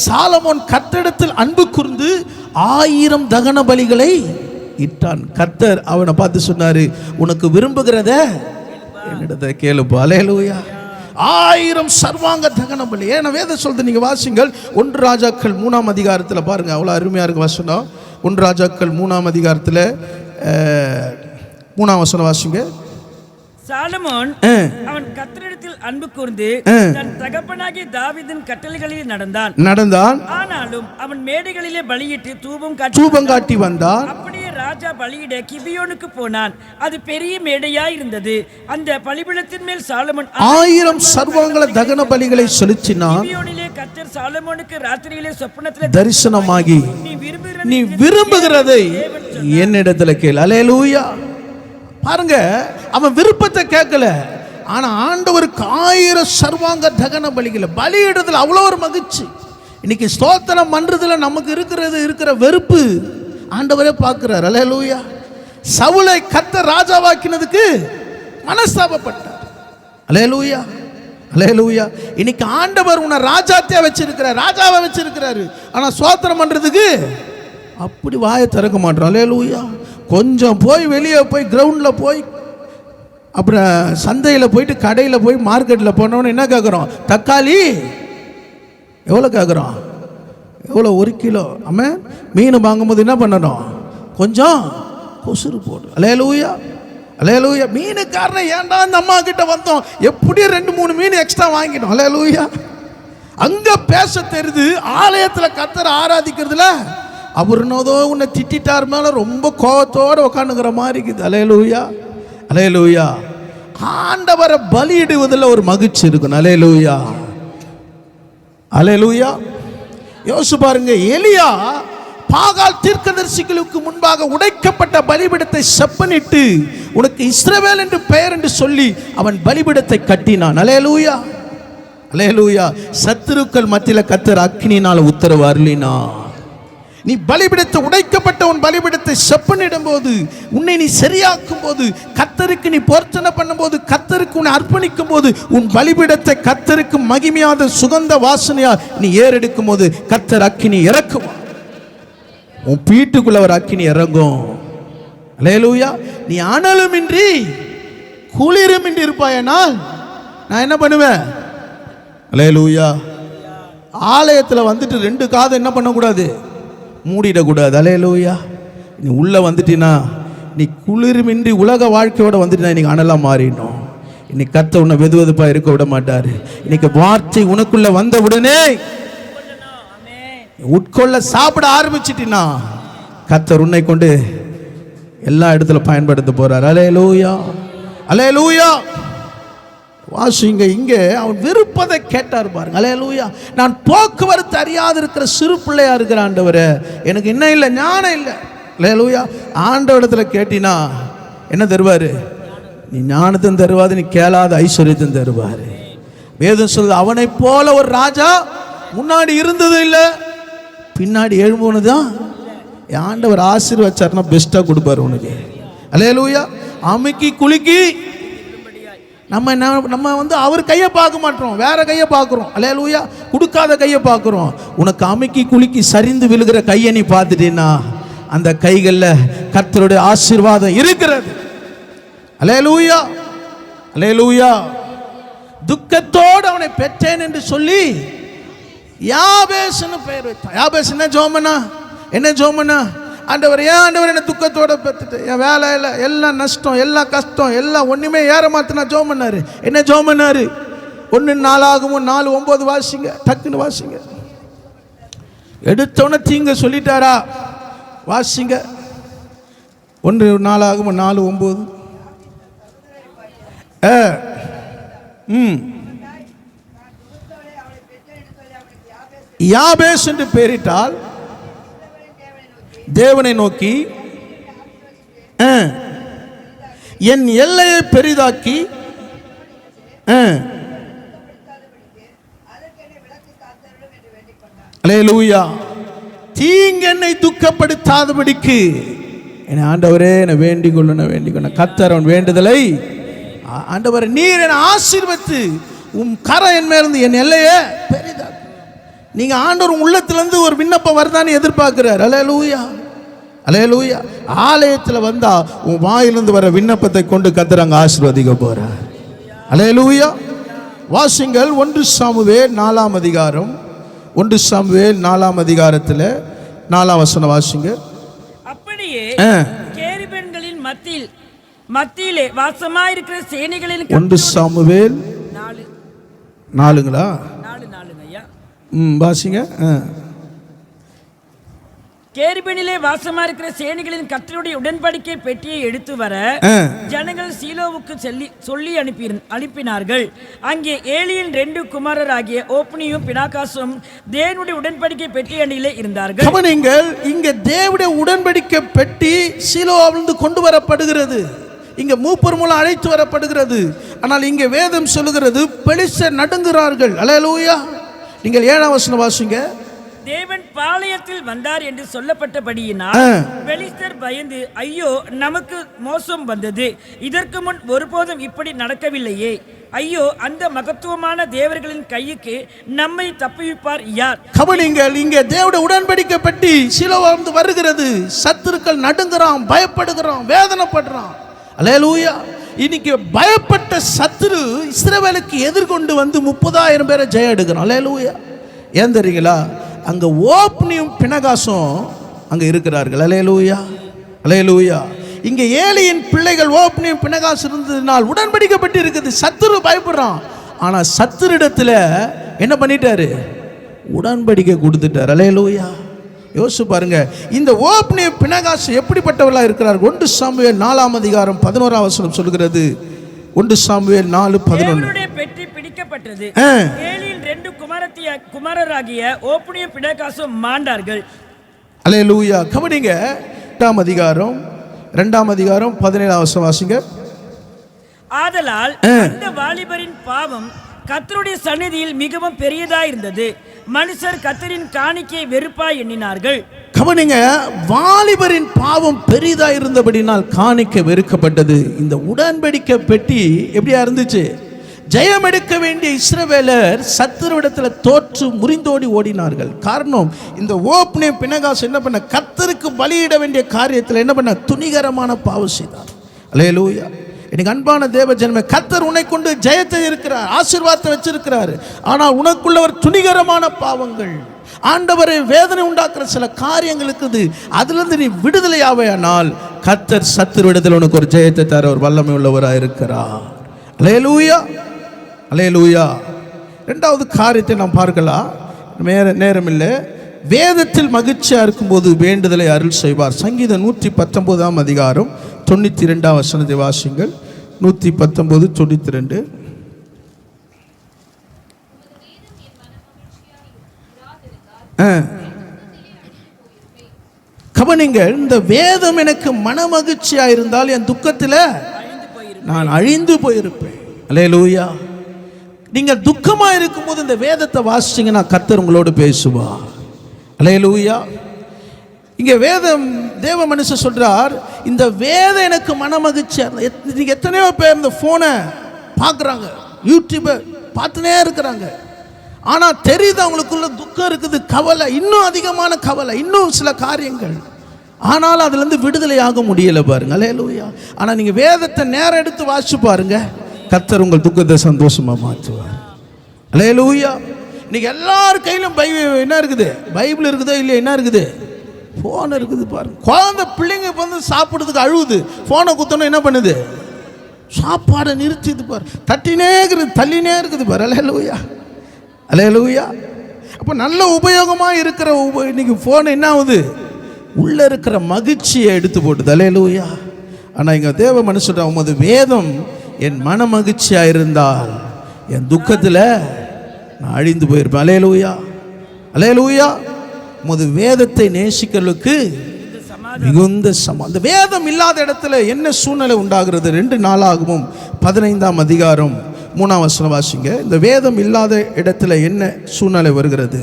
சாலமோன் கர்த்தரிடத்தில் அன்பு கூர்ந்து 1000 தகன பலிகளை இட்டான். கர்த்தர் அவனை பார்த்து சொன்னாரு, உனக்கு விரும்புகிறத என்னிடத்தை கேளுப்பா. அல்லேலூயா. 1000 சர்வாங்க தகன பலி. ஏன்னா வேதம் சொல்றது, நீங்க வாசிங்கள் 1 ராஜாக்கள் 3ஆம் அதிகாரத்தில் பாருங்க, அவ்வளோ அருமையா இருக்கு வசனம். 1 ராஜாக்கள் 3ஆம் அதிகாரத்தில் 3ஆம் வசனம் வாசிங்க. சாலமோன் அவன் கர்த்தரிடத்தில் அன்பு கூர்ந்து தன் தகப்பனாகிய தாவீதின் கட்டளைகளில் நடந்தான். ஆனாலும் அவன் மேடைகளிலே பலியிட்டு தூபம் காட்டி வந்தான். அப்படியே ராஜா பலியிட கிபியோனுக்கு போனான். அது பெரிய மேடையாய் இருந்தது. அந்த பலிபீடத்தின் மேல் சாலமோன் 1000 சர்வாங்க தகன பலிகளை செலுத்தினான். கிபியோனிலே கர்த்தர் சாலமோனுக்கு ராத்திரியிலே சொப்பனத்திலே தரிசனமாகி, நீ விரும்புகிறதை என்னிடத்துல கேள். அல்லேலூயா. பாருங்க, அவன் விருப்பத்தை கேட்கல, ஆனா ஆண்டவருக்கு 1000 சர்வாங்க தகன பலிகளை பலியிடுறதுல அவ்வளோ ஒரு மகிழ்ச்சி. இன்னைக்கு ஸ்தோத்திரம் பண்றதுல நமக்கு இருக்கிற வெறுப்பு ஆண்டவரே பார்க்கிறார். அல்லேலூயா. சவுலை கர்த்தர் ராஜாவாக்கினதுக்கு மனஸ்தாபப்பட்டார். அல்லேலூயா, அல்லேலூயா. இன்னைக்கு ஆண்டவர் உன்னை ராஜாத்தியா வச்சிருக்கிறார், ராஜாவை வச்சிருக்கிறாரு, ஆனா ஸ்தோத்திரம் பண்றதுக்கு அப்படி வாயை திறக்க மாட்டோம். அல்லேலூயா. கொஞ்சம் போய் வெளியே போய் கிரவுண்டில் போய் அப்புறம் சந்தையில் போயிட்டு கடையில் போய் மார்க்கெட்டில் போனோன்னு என்ன கேட்குறோம்? தக்காளி எவ்வளோ கேட்குறோம்? எவ்வளோ? 1 கிலோ. ஆமாம். மீன் வாங்கும்போது என்ன பண்ணணும்? கொஞ்சம் கொசுறு போடு. அல்லேலூயா, அல்லேலூயா. மீனுக்காரனை ஏன்டா அந்த அம்மா கிட்ட வந்தோம், எப்படியும் 2-3 மீன் எக்ஸ்ட்ரா வாங்கிட்டோம். அல்லேலூயா. அங்கே பேச தெரியுது, ஆலயத்தில் கர்த்தரை ஆராதிக்கிறதுல அவர் என்னதோ உன்னை திட்டார் மேல ரொம்ப கோபத்தோடு உட்காந்துக்கிற மாதிரி இருக்குது. அல்லேலூயா, அல்லேலூயா. ஆண்டவரை பலியிடுவதில் ஒரு மகிழ்ச்சி இருக்கும். அல்லேலூயா, அல்லேலூயா. யோசிச்சு பாருங்க, எலியா பாகால் தீர்க்கதரிசிகளுக்கு முன்பாக உடைக்கப்பட்ட பலிபீடத்தை செப்பனிட்டு உனக்கு இஸ்ரவேல் என்று பெயர் என்று சொல்லி அவன் பலிபீடத்தை கட்டினான். அல்லேலூயா, அல்லேலூயா. சத்துருக்கள் மத்தியில் கர்த்தர் அக்கினியினால் உத்தரவு அருளினா. நீ பலிபீடத்தை உடைக்கப்பட்ட உன் பலிபீடத்தை செப்பனிடும் போது, உன்னை நீ சரியாக்கும் போது, கர்த்தருக்கு நீ பொருத்தனை பண்ணும் போது, கர்த்தருக்கு உன்னை அர்ப்பணிக்கும் போது, உன் பலிபீடத்தை கர்த்தருக்கு மகிமையாத சுகந்த வாசனையா நீ ஏறெடுக்கும் போது கர்த்தர் அக்கினி இறக்குவார். உன் வீட்டுக்குள்ள ஒரு அக்கினி இறங்கும். அல்லேலூயா. நீ அனலுமின்றி குளிருமின்றி இருப்பாயனால் நான் என்ன பண்ணுவேன்? அல்லேலூயா. ஆலயத்தில் வந்துட்டு 2 காதை என்ன பண்ணக்கூடாது? மூடிடக்கூடாது. அல்லேலூயா. நீ உள்ளே வந்துட்டினா, நீ குளிருமின்றி உலக வாழ்க்கையோட வந்துட்டினா இன்னைக்கு அனலாக மாறிடணும். இன்னைக்கு கர்த்தர் உன்னை வெதுவெதுப்பாக இருக்க விட மாட்டார். இன்னைக்கு வார்த்தை உனக்குள்ள வந்த உடனே உட்கொள்ள சாப்பிட ஆரம்பிச்சிட்டினா கர்த்தர் உன்னை கொண்டு எல்லா இடத்துல பயன்படுத்த போறார். அல்லேலூயா, அல்லேலூயா. வாசிங்க, இங்கே அவன் விருப்பதை கேட்டார் பாருங்க. அல்லேலூயா. நான் போக்குவரத்து அறியாது இருக்கிற சிறு பிள்ளையா இருக்கிற ஆண்டவரே, எனக்கு என்ன இல்லை, ஞானம் இல்லை. அல்லேலூயா. ஆண்டவரிடத்துல கேட்டினா என்ன தருவாரு? நீ ஞானத்தையும் தருவாது, நீ கேளாத ஐஸ்வர்யத்தையும் தருவாரு. வேதம் சொல்லுது, அவனை போல ஒரு ராஜா முன்னாடி இருந்தது இல்லை, பின்னாடி எழும்போனுதான். ஆண்டவர் ஆசீர்வச்சார்னா பெஸ்ட்டாக கொடுப்பாரு உனக்கு. அல்லேலூயா. அமுக்கி குலுக்கி நம்ம வந்து அவர் கையை பார்க்க மாட்டோம், வேற கையை பார்க்குறோம். அல்லேலூயா. கொடுக்காத கையை பார்க்குறோம். உனக்கு அமுக்கி குலுக்கி சரிந்து விழுகிற கையை நீ பார்த்துட்டீன்னா அந்த கைகளில் கர்த்தருடைய ஆசீர்வாதம் இருக்கிறது. அல்லேலூயா, அல்லேலூயா. துக்கத்தோடு அவனை பெற்றேன் என்று சொல்லி யாபேஸ்னு பெயர் வைத்தான். யாபேஸ் என்ன ஜோமனா? என்ன ஜோமனா? ஆண்டவர், ஏன் ஆண்டவர் என்ன துக்கத்தோட பெற்றுட்டு, என் வேலை இல்லை, எல்லாம் நஷ்டம், எல்லாம் கஷ்டம், எல்லாம் ஒன்றுமே ஏற மாத்தினா ஜோம் பண்ணாரு. என்ன ஜோம் பண்ணாரு? 1 நாளாகவும் 4:9 வாசிங்க, டக்குன்னு வாசிங்க. எடுத்தோன்னே தீங்க சொல்லிட்டாரா? வாசிங்க. 1 நாளாகவும் 4:9. யாபேஸ் என்று பெயரிட்டால் தேவனை நோக்கி என் எல்லையை பெரிதாக்கி அல்லேலூயா. தீங்கென்னை துக்கப்படுத்தாதபடிக்கு என் ஆண்டவரே என்னை வேண்டிக் கொள்ள கர்த்தர் அவன் வேண்டுதலை, ஆண்டவரே நீர் என்னை ஆசீர்வதித்து உம் கரம் என் மேல இருந்து என் எல்லையை பெரிதாக்கு. நீங்க ஆண்டவர் உள்ளத்திலிருந்து ஒரு விண்ணப்பம் வருதான்னு எதிர்பார்க்கிறார். அல்லேலூயா, அல்லேலூயா. ஆலயத்தில் வந்தா உன் வாயிலிருந்து வர விண்ணப்பத்தை கொண்டு கர்த்தர் அங்க ஆசீர்வதிக்க போறார். அல்லேலூயா. வாசிங்கள் 1 சாமுவேல் 4ஆம் அதிகாரம். 1 சாமுவேல் 4ஆம் அதிகாரத்தில் 4ஆம் வசனம் வாசிங்க. அப்படியே கேருபீன்களின் மத்தியில் மத்தியிலே வாசமாயிருக்கிற சேனைகளின் 1 சாமுவேல் 4ங்களா? 4 ஐயா. வாசிங்க. கேருபீனிலே வாசமா இருக்கிற சேனைகளின் கர்த்தருடைய உடன்படிக்கை பெட்டியை எடுத்து வர ஜனங்கள் சீலோவுக்கு சொல்லி அனுப்பினார்கள். அங்கே ஏலியின் 2 குமாரராகிய ஓப்னியும் பினாகாசும் தேவனுடைய உடன்படிக்கை பெட்டி அணியிலே இருந்தார்கள். நீங்கள் இங்க தேவனுடைய உடன்படிக்கை பெட்டி சீலோவிலிருந்து கொண்டு வரப்படுகிறது. இங்க மூப்பர் மூலம் அழைத்து வரப்படுகிறது. ஆனால் இங்க வேதம் சொல்லுகிறது பெலிஸ்தர் நடுங்குகிறார்கள். அல்லேலூயா. நீங்கள் 7ஆம் வசனம் வாசிங்க. தேவன் பாளையத்தில் வந்தார் என்று சொல்லப்பட்டபடியினால் பெலிஸ்தர் பயந்து, ஐயோ நமக்கு மோசம் வந்தது, இதற்கு முன் ஒருபோதும் இப்படி நடக்கவில்லையே, ஐயோ அந்த மகத்துவமான தேவர்களின் கைக்கு நம்மை தப்புவிப்பார் யார்? கவனிங்கள், இங்கே தேவனுடைய உடன்படிக்கை பெட்டி சீலோவிலிருந்து வருகிறது. சத்துருக்கள் நடுங்குறான், பயப்படுகிறான், வேதனைப்படுறான். அல்லேலூயா. இன்னைக்கு பயப்பட்ட சத்துரு இஸ்ரவேலுக்கு எதிர்கொண்டு வந்து 30,000 பேரை ஜெயம் எடுக்கிறான். அல்லேலூயா. ஏன் தெரியுங்களா? அங்க ஓப்னியும் பினகாசும் அங்க இருக்கிறார்கள். அல்லேலூயா, அல்லேலூயா. இங்க ஏலியின் பிள்ளைகள் ஓப்னியும் பினகாசு இருந்ததுனால் உடன்படிக்கப்பட்டு இருக்குது. சத்துரு பயப்படுறான். ஆனா சத்துருடத்துல என்ன பண்ணிட்டாரு? உடன்படிக்கை கொடுத்துட்டார். அல்லேலூயா. யோசிச்சு பாருங்க, இந்த ஓப்னியும் பினகாசு எப்படிப்பட்டவர்களா இருக்கிறார்கள்? 1 சாமுவேல் 4ஆம் அதிகாரம் 11ஆம் வசனம் சொல்கிறது. 1 சாமுவேல் 4:11. பெட்டி பிடிக்கப்பட்டது. ஏலியின் 2 குமாரராகிய ஓப்னியும் பினகாசும் மாண்டார்கள். அல்லேலூயா. கவனிங்க, 8ஆம் அதிகாரம் 2ஆம் அதிகாரம் 17ஆம் வசனம் வாசிங்க. ஆதலால் அந்த வாலிபரின் பாவம் கர்த்தருடைய சந்நிதியில் மிகவும் பெரியதா இருந்தது. மனுஷர் கர்த்தரின் காணிக்கையை வெறுப்பாய் எண்ணினார்கள். கவனிங்க, வாலிபரின் பாவம் பெரிதா இருந்தபடினால் காணிக்கை வெறுக்கப்பட்டது. இந்த உடன்படிக்கை பெட்டி எப்படியா இருந்துச்சு? ஜெயம் எடுக்க வேண்டிய இஸ்ரவேலர் சத்துருவிடத்தில் தோற்று முறிந்தோடி ஓடினார்கள். காரணம், இந்த ஓப்னியும் பினகாசு என்ன பண்ண? கர்த்தருக்கு பலியிட வேண்டிய காரியத்தில் என்ன பண்ண? துணிகரமான பாவம் செய்தார். அல்லேலூயா. எனக்கு அன்பான தேவ ஜனமே, கர்த்தர் உன்னை கொண்டு ஜெயத்தை இருக்கிறார், ஆசீர்வாதத்தை வச்சிருக்கிறார். ஆனால் உனக்குள்ளவர் துணிகரமான பாவங்கள், ஆண்டவரை வேதனை உண்டாக்குற சில காரியங்கள் இருக்குது. அதிலிருந்து நீ விடுதலையாவையானால் கர்த்தர் சத்துருவிடத்தில் உனக்கு ஒரு ஜெயத்தை தர ஒரு வல்லமை உள்ளவராக இருக்கிறார். அல்லேலூயா, அல்லேலூயா. 2வது காரியத்தை நாம் பார்க்கலாம், நேரம் இல்லை. வேதத்தில் மகிழ்ச்சியா இருக்கும்போது வேண்டுதலை அருள் செய்வார். சங்கீதம் 119ஆம் அதிகாரம் 92ஆம் வசனத்தை வாசிங்கள். 119:92. கவனிங்கள், இந்த வேதம் எனக்கு மன மகிழ்ச்சியா இருந்தால் என் துக்கத்தில் நான் அழிந்து போயிருப்பேன். அல்லேலூயா. நீங்க துக்கமா இருக்கும்போது இந்த வேதத்தை வாசிச்சீங்கன்னா கர்த்தர் உங்களோடு பேசுவார். அல்லேலூயா. இங்க வேதம் தேவ மனுஷன் சொல்றார், இந்த வேதம் எனக்கு மன மகிழ்ச்சியா. நீங்க எத்தனையோ பேர் இந்த போனை பார்க்குறாங்க, யூடியூபை பார்த்துனே இருக்கிறாங்க. ஆனால் தெரியுது அவங்களுக்குள்ள துக்கம் இருக்குது, கவலை, இன்னும் அதிகமான கவலை, இன்னும் சில காரியங்கள். ஆனால் அதுலேருந்து விடுதலையாக முடியலை பாருங்க. அல்லேலூயா. ஆனால் நீங்கள் வேதத்தை நேரம் எடுத்து வாசிச்சு பாருங்க, கர்த்தர் உங்கள் துக்கத்தை சந்தோஷமாக மாற்றுவார். அல்லேலூயா. இன்னைக்கு எல்லார் கையிலும் என்ன இருக்குது? பைபிள் இருக்குதோ இல்லையா? என்ன இருக்குது? ஃபோன் இருக்குது பாருங்க. குழந்தை பிள்ளைங்க வந்து சாப்பிட்றதுக்கு அழுவுது, ஃபோனை குத்தணும் என்ன பண்ணுது? சாப்பாடை நிறுத்திது பாரு, தட்டினே இருக்குது, தள்ளினே இருக்குது பாரு. அல்லேலூயா, அல்லேலூயா. அப்போ நல்ல உபயோகமாக இருக்கிற இன்னைக்கு ஃபோன் என்ன ஆகுது? உள்ளே இருக்கிற மகிழ்ச்சியை எடுத்து போட்டுது. அல்லேலூயா. ஆனால் இங்கே தேவ மனுஷன் உமது வேதம் என் மன மகிழ்ச்சியாக இருந்தால் என் துக்கத்தில் நான் அழிந்து போயிருப்பேன். அல்லேலூயா, அல்லேலூயா. உமது வேதத்தை நேசிக்கிறதுக்கு மிகுந்த அந்த வேதம் இல்லாத இடத்துல என்ன சூழ்நிலை உண்டாகிறது? 2 நாளாகவும் 15ஆம் அதிகாரம் 3ஆம் வசனம் வாசிங்க. இந்த வேதம் இல்லாத இடத்துல என்ன சூழ்நிலை வருகிறது?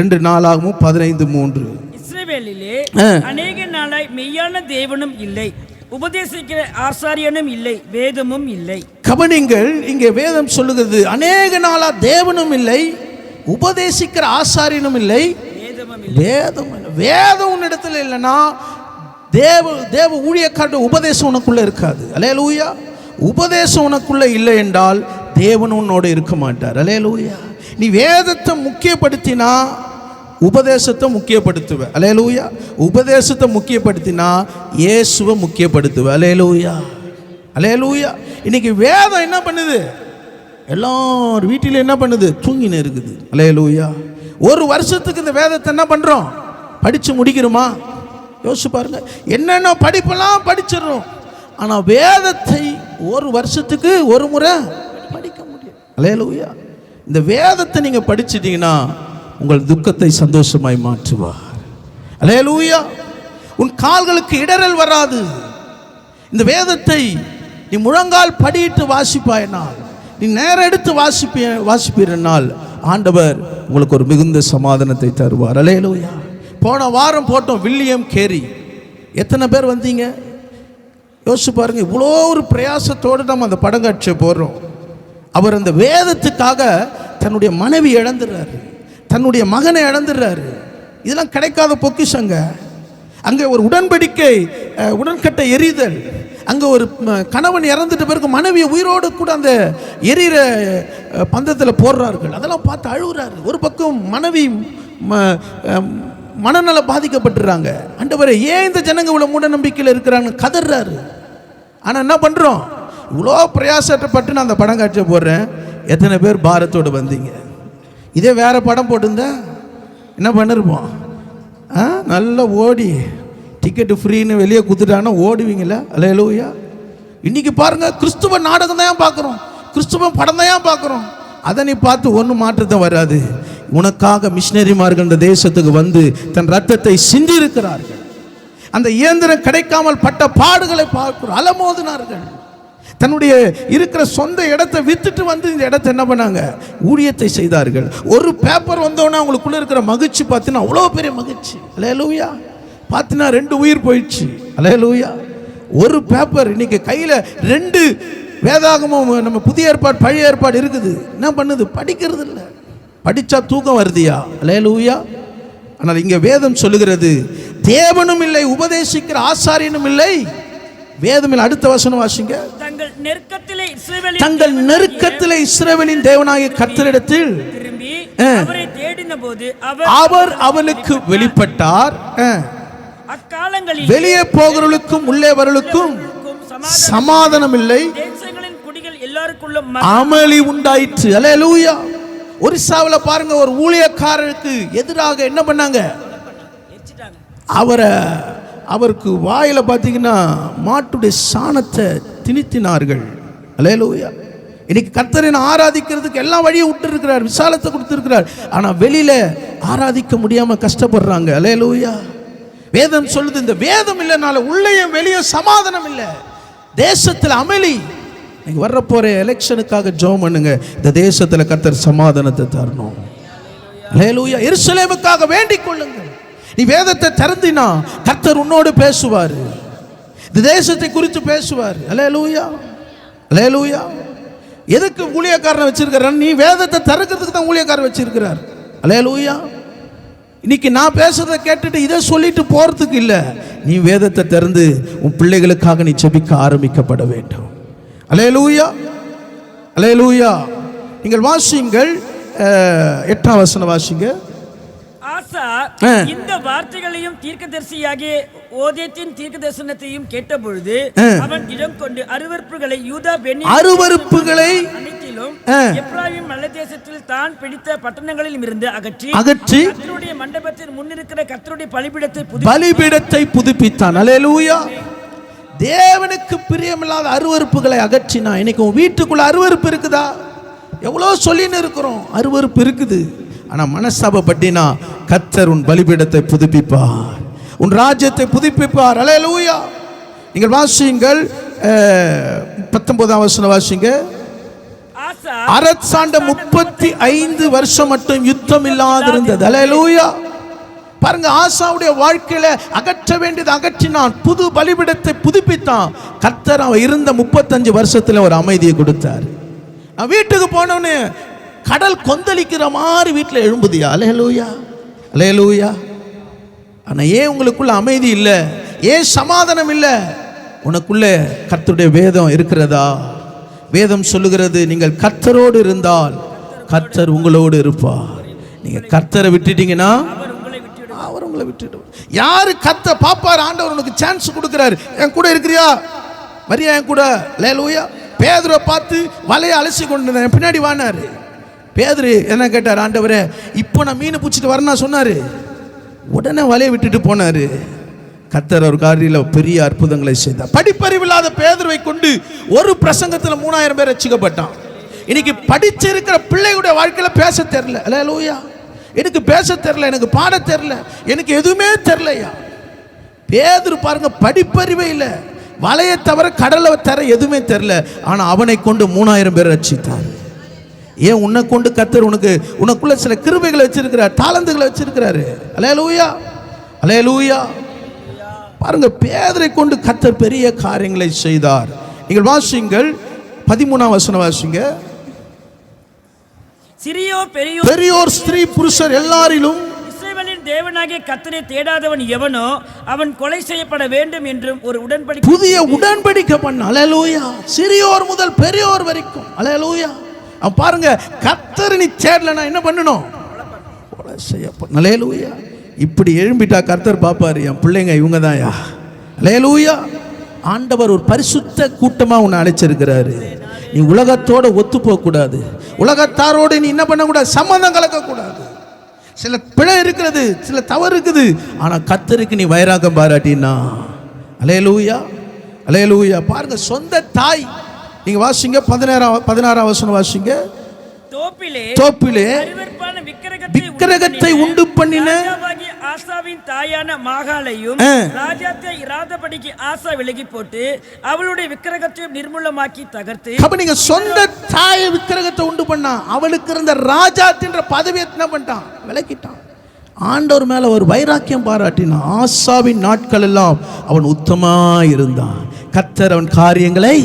2 நாளாகவும் 15:3. இஸ்ரவேலிலே அநேக நாளாய் மெய்யான தேவனும் இல்லை, உபதேசிக்கிற ஆசாரியனும் இல்லை, வேதமும் இல்லை. கவனிங்கள், இங்கே வேதம் சொல்லுகிறது அநேக நாளா தேவனும் இல்லை, உபதேசிக்கிற ஆசாரியனும் இல்லை, வேதம். வேதம் உன்னிடத்தில் இல்லைன்னா தேவ ஊழியக்கார உபதேசம் உனக்குள்ள இருக்காது. அல்லேலூயா. உபதேசம் உனக்குள்ள இல்லை என்றால் தேவன் உன்னோட இருக்க மாட்டார். அல்லேலூயா. நீ வேதத்தை முக்கியப்படுத்தினா உபதேசத்தை முக்கியப்படுத்துவ. அல்லேலூயா. உபதேசத்தை முக்கியப்படுத்தினா இயேசுவை முக்கியப்படுத்துவ. அல்லேலூயா. அல்லேலூயா. இன்னைக்கு வேதம் என்ன பண்ணுது? எல்லார் வீட்டிலும் என்ன பண்ணுது? தூங்கின்னு இருக்குது. அல்லேலூயா. ஒரு வருஷத்துக்கு இந்த வேதத்தை என்ன பண்ணுறோம்? படித்து முடிக்கிறோமா? யோசிச்சு பாருங்க. என்னென்ன படிப்பெல்லாம் படிச்சிடறோம், ஆனால் வேதத்தை ஒரு வருஷத்துக்கு ஒரு முறை படிக்க முடியும். அல்லேலூயா. இந்த வேதத்தை நீங்கள் படிச்சிட்டீங்கன்னா உங்கள் துக்கத்தை சந்தோஷமாய் மாற்றுவார். அல்லேலூயா. உன் கால்களுக்கு இடரல் வராது. இந்த வேதத்தை நீ முழங்கால் படியிட்டு வாசிப்பாயினால், நீ நேரம் எடுத்து வாசிப்பீரனால் ஆண்டவர் உங்களுக்கு ஒரு மிகுந்த சமாதானத்தை தருவார். அல்லேலூயா. போன வாரம் போட்டோம் வில்லியம் கேரி. எத்தனை பேர் வந்தீங்க? யோசிச்சு பாருங்க. இவ்வளோ ஒரு பிரயாசத்தோடு நம்ம அந்த படங்காட்சியை போடுறோம். அவர் அந்த வேதத்துக்காக தன்னுடைய மனைவி இழந்துடுறாரு, தன்னுடைய மகனை இழந்துடுறாரு. இதெல்லாம் கிடைக்காத பொக்கிஷங்க. அங்கே ஒரு உடன்படிக்கை, உடன்கட்டை எரிதல். அங்கே ஒரு கணவன் இறந்துட்ட பிறகு மனைவியை உயிரோடு கூட அந்த எரிகிற பந்தத்தில் போடுறார்கள். அதெல்லாம் பார்த்து அழுகுறாரு. ஒரு பக்கம் மனைவி மனநல பாதிக்கப்பட்டுறாங்க. ஆண்டவரே, ஏன் இந்த ஜனங்க இவ்வளோ மூட நம்பிக்கையில் இருக்கிறாங்க கதறாரு. ஆனால் என்ன பண்ணுறோம்? இவ்வளோ பிரயாசப்பட்டு நான் அந்த படம் காட்சியை போடுறேன். எத்தனை பேர் பாரத்தோடு வந்தீங்க? இதே வேறு படம் போட்டிருந்தா என்ன பண்ணிருப்போம்? நல்லா ஓடி டிக்கெட்டு ஃப்ரீன்னு வெளியே குத்துட்டாங்கன்னா ஓடுவீங்களா? அல்லேலூயா. இன்றைக்கி பாருங்கள், கிறிஸ்துவ நாடகம் தான் பார்க்குறோம், கிறிஸ்துவ படம் தான் பார்க்குறோம். அதை நீ பார்த்து ஒன்றும் மாற்றத்தை வராது. உனக்காக மிஷினரிமார்கள் இந்த தேசத்துக்கு வந்து தன் ரத்தத்தை சிந்தி இருக்கிறார்கள். அந்த இயந்திரம் கிடைக்காமல் பட்ட பாடுகளை பார்க்கிறோம். அலமோதினார்கள். தன்னுடைய இருக்கிற சொந்த இடத்தை வித்துட்டு வந்து இந்த இடத்தை என்ன பண்ணாங்க? ஊழியத்தை செய்தார்கள். ஒரு பேப்பர் வந்தோன்னா அவங்களுக்குள்ள இருக்கிற மகிழ்ச்சி பார்த்தீங்கன்னா அவ்வளோ பெரிய மகிழ்ச்சி. அல்லேலூயா. பார்த்தீங்கன்னா 2 உயிர் போயிடுச்சு. அல்லேலூயா. ஒரு பேப்பர். இன்னைக்கு கையில் 2 வேதாகமும் நம்ம புதிய ஏற்பாடு பழைய ஏற்பாடு இருக்குது. என்ன பண்ணுது? படிக்கிறது இல்லை. படித்தா தூக்கம் வருதியா? அல்லேலூயா. ஆனால் இங்கே வேதம் சொல்லுகிறது, தேவனும் இல்லை, உபதேசிக்கிற ஆசாரியனும் இல்லை. வேதம் இல்லை. அடுத்த வசனம் வாசிங்க. தங்கள் நெருக்கத்திலே இஸ்ரவேலின் தேவனாகிய கர்த்தரிடத்தில் திரும்பி அவரை தேடினபோது அவர் அவனுக்கு வெளிப்பட்டார். அக்காலங்களில் வெளியே போகிறவர்களுக்கும் உள்ளே வரலுக்கும் சமாதானம் இல்லை, அமளி உண்டாயிற்று. அல்லேலூயா. ஒரிசாவில் பாருங்க, ஒரு ஊழியக்காரருக்கு எதிராக என்ன பண்ணாங்க? அவருக்கு வாயில பார்த்தீங்கன்னா மாட்டுடைய சாணத்தை திணித்தினார்கள். அல்லேலூயா. இன்னைக்கு கர்த்தரை ஆராதிக்கிறதுக்கு எல்லா வழியும் விட்டு இருக்கிறார், விசாலத்தை கொடுத்திருக்கிறார். ஆனால் வெளியில ஆராதிக்க முடியாம கஷ்டப்படுறாங்க. அல்லேலூயா. வேதம் சொல்லுது, இந்த வேதம் இல்லைனால உள்ளேயும் வெளியே சமாதானம் இல்லை, தேசத்தில் அமளி. நீங்க வர்ற போற எலெக்ஷனுக்காக ஜெபம் பண்ணுங்க. இந்த தேசத்தில் கர்த்தர் சமாதானத்தை தரணும். அல்லேலூயா. எருசலேமுக்காக வேண்டிக் கொள்ளுங்கள். நீ வேதத்தை திறந்தினா கர்த்தர் உன்னோடு பேசுவார், இந்த தேசத்தை குறித்து பேசுவார். அல்லேலூயா. அல்லேலூயா. எதுக்கு ஊழியக்காரனை வச்சிருக்கிறார்? நீ வேதத்தை திறக்கிறதுக்கு தான் ஊழியக்காரர் வச்சிருக்கிறார். அல்லேலூயா. இன்னைக்கு நான் பேசுறதை கேட்டுட்டு இதை சொல்லிட்டு போறதுக்கு இல்லை. நீ வேதத்தை திறந்து உன் பிள்ளைகளுக்காக நீ ஜெபிக்க ஆரம்பிக்கப்பட வேண்டும். அல்லேலூயா. அல்லேலூயா. நீங்கள் வாசிங்கள் 8ஆம் வசனம் வாசிங்க. ஆசா இந்த வார்த்தைகளையும் தீர்க்கதரிசியாகிய ஓதேத்தின் தீர்க்க தரிசனத்தையும் கேட்டபொழுது அவன் இடம் கொண்டு அருவருப்புகளை யூதா பென்னியாமீன் அருவருப்புகளை அனைத்திலும் எப்ராயிம் மலைதேசத்தில் தான் பிடித்த பட்டணங்களிலும் இருந்து அகற்றி கர்த்தருடைய மண்டபத்தில் முன்னிருக்கிற கர்த்தருடைய பலிபீடத்தை புதுப்பித்தான். அல்லேலூயா. தேவனுக்கு பிரியமில்லாத அருவருப்புகளை அகற்றினா. இன்னைக்கு உன் வீட்டுக்குள்ள அருவருப்பு இருக்குதா? எவ்வளோ சொல்லின்னு இருக்கிறோம், அருவருப்பு இருக்குது. ஆனால் மனஸ்தாபப்பட்டினா கர்த்தர் உன் பலிபீடத்தை புதுப்பிப்பார், உன் ராஜ்யத்தை புதுப்பிப்பார். அல்லேலூயா. நீங்கள் வாசியுங்கள் 19ஆம் வசனம் வாசிங்க. அரசாண்ட 35 வருஷம் மட்டும் யுத்தம் இல்லாதிருந்தது. அல்லேலூயா. பாருங்க, ஆசாவுடைய வாழ்க்கையில அகற்ற வேண்டியது அகற்றினான், புது பலிபீடத்தை புதுப்பித்தான். கர்த்தர் அவன் இருந்த 35 வருஷத்துல ஒரு அமைதியை கொடுத்தார். வீட்டுக்கு போனவனே கடல் கொந்தளிக்கிற மாதிரி வீட்டில் எழும்புதியா? அல்லேலூயா. அல்லேலூயா. ஆனால் ஏன் உங்களுக்குள்ள அமைதி இல்லை? ஏன் சமாதானம் இல்லை? உனக்குள்ள கர்த்தருடைய வேதம் இருக்கிறதா? வேதம் சொல்லுகிறது, நீங்கள் கர்த்தரோடு இருந்தால் கர்த்தர் உங்களோடு இருப்பார். நீங்க கர்த்தரை விட்டுட்டீங்கன்னா அவர் உங்களை விட்டுடுவார். யாரு கர்த்தர் பாப்பார்? ஆண்டவர் உனக்கு சான்ஸ் கொடுக்கிறார். என் கூட இருக்கிறியா? மரியா என் கூட. அல்லேலூயா. பேதுருவை பார்த்து வலையை அலசி கொண்டு என் பின்னாடி வானாரு. பேதுரு என்ன கேட்டார், ஆண்டவரே இப்போ நான் மீன் பிடிச்சிட்டு வரேன்னா சொன்னார். உடனே வலையை விட்டுட்டு போனார். கர்த்தர் ஒரு காரியில் பெரிய அற்புதங்களை செய்தார். படிப்பறிவில்லாத பேதுருவை கொண்டு ஒரு பிரசங்கத்தில் 3000 பேர் ரட்சிக்கப்பட்டான். இன்னைக்கு படிச்சிருக்கிற பிள்ளைகளுடைய வாழ்க்கையில் பேச தெரியல. அல்லேலூயா. எனக்கு பேச தெரியல, எனக்கு பாட தெரியல, எனக்கு எதுவுமே தெரியலையா. பேதுரு பாருங்க, படிப்பறிவே இல்லை, வலையை தவிர கடலை தர எதுவுமே தெரியல. ஆனால் அவனை கொண்டு 3000 பேர் ரட்சித்தார். ஏன்? உன்னை கொண்டு கர்த்தர் உனக்குள்ள சில கிருபைகளை வச்சிருக்கிறார், தாளந்துகளை வச்சிருக்கிறாரு. அல்லேலூயா, அல்லேலூயா. பாருங்க, பேதுரை கொண்டு கர்த்தர் பெரிய காரியங்களை செய்தார். நீங்கள் வாசிங்கள் 13ஆம் வசனம் வாசிங்க. பெரியோர் ஸ்திரீ புருஷர் எல்லாரிலும் இஸ்ரவேலின் தேவனாகிய கர்த்தரை தேடாதவன் எவனோ அவன் கொலை செய்யப்பட வேண்டும் என்றும் ஒரு உடன்படிக்கை, புதிய உடன்படிக்கை பண்ண. அல்லேலூயா. சிறியோர் முதல் பெரியோர் வரைக்கும். அல்லேலூயா. பாருங்க, கர்த்தர் நீ தேடலனா என்ன பண்ணணும்? கொலை செய்யப்பட. அல்லேலூயா. இப்படி எழும்பிட்டா கர்த்தர் பாப்பாரு, என் பிள்ளைங்க இவங்க தான்யா. அல்லேலூயா. ஆண்டவர் ஒரு பரிசுத்த கூட்டமா உன்னை அழைச்சிருக்கிறாரு. நீ உலகத்தோட ஒத்து போக கூடாது, உலகத்தாரோடு நீ என்ன பண்ணக்கூடாது, சம்பந்தம் கலக்கக்கூடாது. சில பிழை இருக்கிறது, சில தவறு இருக்குது, ஆனா கர்த்தருக்கு நீ வைராகம் பாராட்டினா. அல்லேலூயா, அல்லேலூயா. பாருங்க, சொந்த தாய். நீங்க வாசிங்க 16ஆம் வசனம் வாசிங்க. தோப்பிலே விக்கிரகத்தை உண்டு பண்ணின ஆசாவின் தாயான மாகாளையும் ராஜாத்தை இராதபடிக்கு ஆசா விலகி போட்டு அவளுடைய விக்கிரகத்தை நிர்மூலமாக்கி தகர்த்து. அப்ப நீங்க சொந்த தாயை விக்கிரகத்தை உண்டு பண்ணா, அவளுக்கு இருந்த ராஜாத்தின்ற பதவியை என்ன பண்ணிட்டான்? விலக்கிட்டான். ஆண்டவர் மேல ஒரு வைராக்கியம் பாராட்டினான். ஆசாவின் நாட்கள் எல்லாம் அவன் உத்தமா இருந்தான். கர்த்தர் அவன் காரியங்களை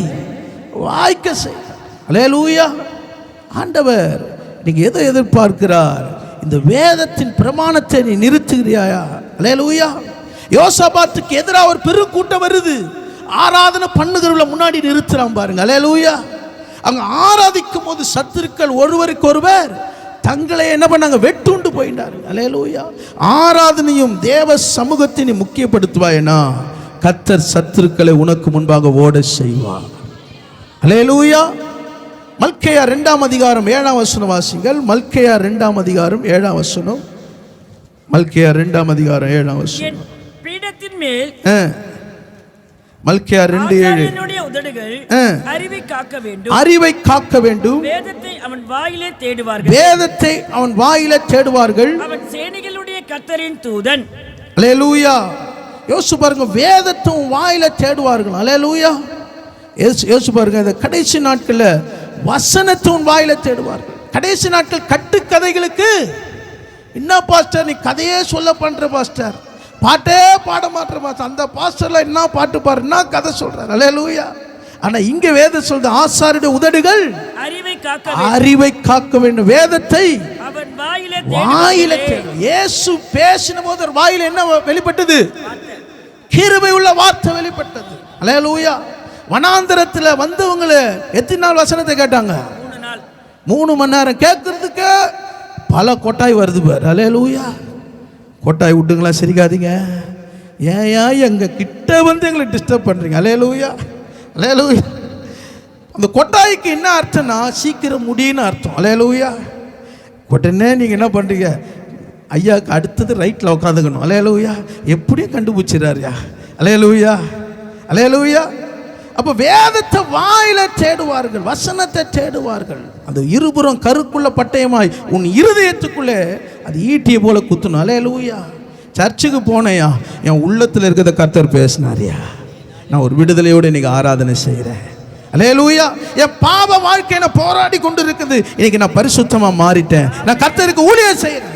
வாய்க்க செய்தார். அல்லேலூயா. ஆண்டவர் நீங்க எதை எதிர்பார்க்கிறார்? இந்த வேதத்தின் பிரமாணத்தை நீ நிறுத்துகிறாயா? அல்லேலூயா. யோசபாத்துக்கு எதிராக ஒரு பெரு கூட்டம் வருது, ஆராதனை பண்ணுகிறவங்கள முன்னாடி நிறுத்துறான் பாருங்க. அல்லேலூயா. அங்க ஆராதிக்கும் போது சத்துருக்கள் ஒருவருக்கு ஒருவர் தங்களை என்ன பண்ணாங்க? வெட்டுண்டு போயிட்டாரு. அல்லேலூயா. ஆராதனையும் தேவ சமூகத்தை நீ முக்கியப்படுத்துவாயனா கர்த்தர் சத்துருக்களை உனக்கு முன்பாக ஓட செய்வார். அல்லேலூயா. மல்கியா 2ஆம் அதிகாரம் 7ஆம் வசனம் வாசிங்கள். மல்கியா 2ஆம் அதிகாரம் 7ஆம் வசனம். மல்கியா 2ஆம் அதிகாரம் 7ஆம் வசனம். பீடத்தின் மேல் மல்கியா 2:7. என்னுடைய உதடுகள் அறிவை காக்க வேண்டும், அறிவை காக்க வேண்டும். வேதத்தை அவன் வாயிலே தேடுவார்கள், வேதத்தை அவன் வாயிலே தேடுவார்கள். அவன் சேனைகளுடைய கர்த்தரின் தூதன். அல்லேலூயா. யோசிச்சு பாருங்க, வேதத்தை வாயில தேடுவார்கள். அல்லேலூயா. யோசிச்சு பாருங்க, இந்த கடைசி நாட்கள்ல வசனத்தை உன் வாயில தேடுவார்கள். கடைசி நாட்கள் கட்டுக்கதைகளுக்கு என்ன பாஸ்டர் நீ கதையே சொல்ல பண்ற பாஸ்டர், பாட்டே பாட மாட்டேற பாஸ்டர், அந்த பாஸ்டர்ல என்ன பாட்டு பாரு, என்ன கதை சொல்றாரு. அல்லேலூயா. ஆனா இங்க வேதம் சொல்றது ஆசாரியுடைய உதடுகள் அறிவை காக்க வேண்டும், வேதத்தை அவன் வாயில தேடும். இயேசு பேசின போது வாயில என்ன வெளிப்பட்டது? கிருபை உள்ள வார்த்தை வெளிப்பட்டது. அல்லேலூயா. வனாந்தரத்தில் வந்தவங்களை எத்தனை நாள் வசனத்தை கேட்டாங்க? 3 மணி நேரம் கேட்கறதுக்கு பல கொட்டாய் வருது பார். அல்லேலூயா. கொட்டாய் விட்டுங்களா, சிரிக்காதீங்க. ஏன் எங்க கிட்ட வந்து எங்களை டிஸ்டர்ப் பண்றீங்க? அல்லேலூயா, அல்லேலூயா. அந்த கொட்டாய்க்கு என்ன அர்த்தம்னா சீக்கிரம் முடியும்னு அர்த்தம். அல்லேலூயா. உடனே நீங்க என்ன பண்றீங்க? ஐயாவுக்கு அடுத்தது ரைட்ல உட்காந்துக்கணும். அல்லேலூயா. எப்படியும் கண்டுபிடிச்சிடாருயா. அல்லேலூயா, அல்லேலூயா. அப்ப வேதத்தை வாயில தேடுவார்கள், வசனத்தை தேடுவார்கள். அந்த இருபுறம் கருக்குள்ள பட்டயமாய் உன் இருதயத்துக்குள்ளே அது ஈட்டியை போல குத்தணும். அல்லேலூயா. சர்ச்சுக்கு போனையா, என் உள்ளத்தில் இருக்கிறத கர்த்தர் பேசினாரியா, நான் ஒரு விடுதலையோடு இன்னைக்கு ஆராதனை செய்கிறேன். அல்லேலூயா. என் பாவ வாழ்க்கை நான் போராடி கொண்டு இருக்குது, இன்னைக்கு நான் பரிசுத்தமா மாறிட்டேன், நான் கர்த்தருக்கு ஊழியம் செய்கிறேன்.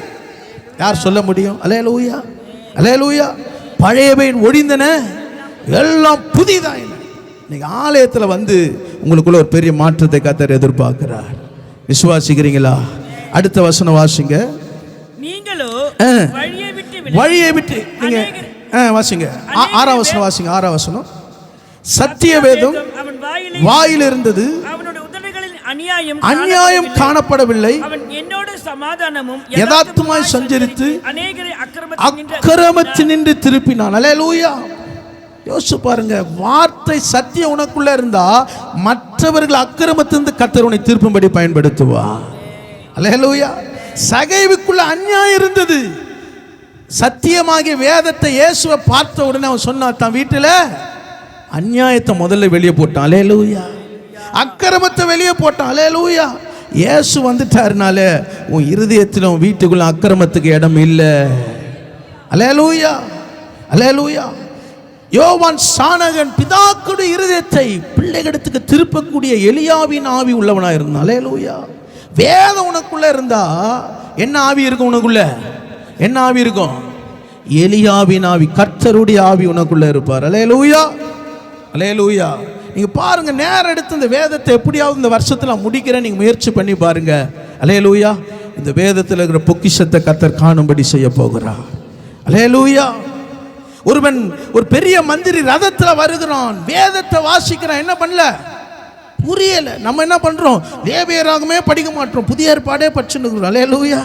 யார் சொல்ல முடியும்? அல்லேலூயா, அல்லேலூயா. பழையவை ஒழிந்தன, எல்லாம் புதிதாயின. இன்னைக்கு ஆலயத்தில் வந்து உங்களுக்குள்ள ஒரு பெரிய மாற்றத்தை கர்த்தர் எதிர்பார்க்கிறார். விசுவாசிக்கிறீங்களா? அடுத்த வசனம் வாசிங்க. நீங்களோ வழியை விட்டு நீங்க வாசிங்க. 6ஆம் வசனம் வாசிங்க. 6ஆம் வசனம். சத்திய வேதம் வாயில் இருந்தது, அநியாயம் காணப்படவில்லை, அவன் என்னோடு சமாதானமும் யதார்த்தமாய் சஞ்சரித்து அக்கிரமத்தினின்று திருப்பினான். அல்லேலூயா. யோசிச்சு பாருங்க, வார்த்தை சத்தியம் உனக்குள்ள இருந்தா மற்றவர்கள் அக்கிரமத்திலிருந்து கர்த்தர் உன்னை தீர்ப்பும்படி பயன்படுத்துவா. அல்லேலூயா. சகைவுக்குள்ள அநியாயம் இருந்தது. சத்தியமாகிய வேதத்தை இயேசுவை பார்த்த உடனே அவன் சொன்னான், தன் வீட்டில் அநியாயத்தை முதல்ல வெளியே போட்டான். அல்லேலூயா. அக்கிரமத்தை வெளியே போட்டான். அல்லேலூயா. இயேசு வந்துட்டாருனால உன் இருதயத்தில் உன் வீட்டுக்குள்ள அக்கிரமத்துக்கு இடம் இல்லை. அல்லேலூயா. அல்லேலூயா. யோவான் சானகன் பிதாக்களுடைய இருதயத்தை பிள்ளைகளிடத்துக்கு திருப்பக்கூடிய எலியாவின் ஆவி உள்ளவனாக இருந்தான். அல்லேலூயா. வேதம் உனக்குள்ள இருந்தா என்ன ஆவி இருக்கும்? உனக்குள்ள என்ன ஆவி இருக்கும்? எலியாவின் ஆவி, கர்த்தருடைய ஆவி உனக்குள்ள இருப்பார். அல்லேலூயா. அல்லேலூயா. நீங்க பாருங்க, நேரம் எடுத்து இந்த வேதத்தை எப்படியாவது இந்த வருஷத்துல முடிக்கிறேன் நீங்க முயற்சி பண்ணி பாருங்க. அல்லேலூயா. இந்த வேதத்தில் இருக்கிற பொக்கிஷத்தை கர்த்தர் காணும்படி செய்ய போகிறார். அல்லேலூயா. ஒருவன் ஒரு பெரிய மந்திரி ரதத்தில் வருகிறான், வேதத்தை வாசிக்கிறான், என்ன பண்ணல, புரியல. நம்ம என்ன பண்றோம்? லேவியராகமே படிக்க மாட்டோம், புதிய ஏற்பாடே படிச்சுன்னு. அல்லேலூயா.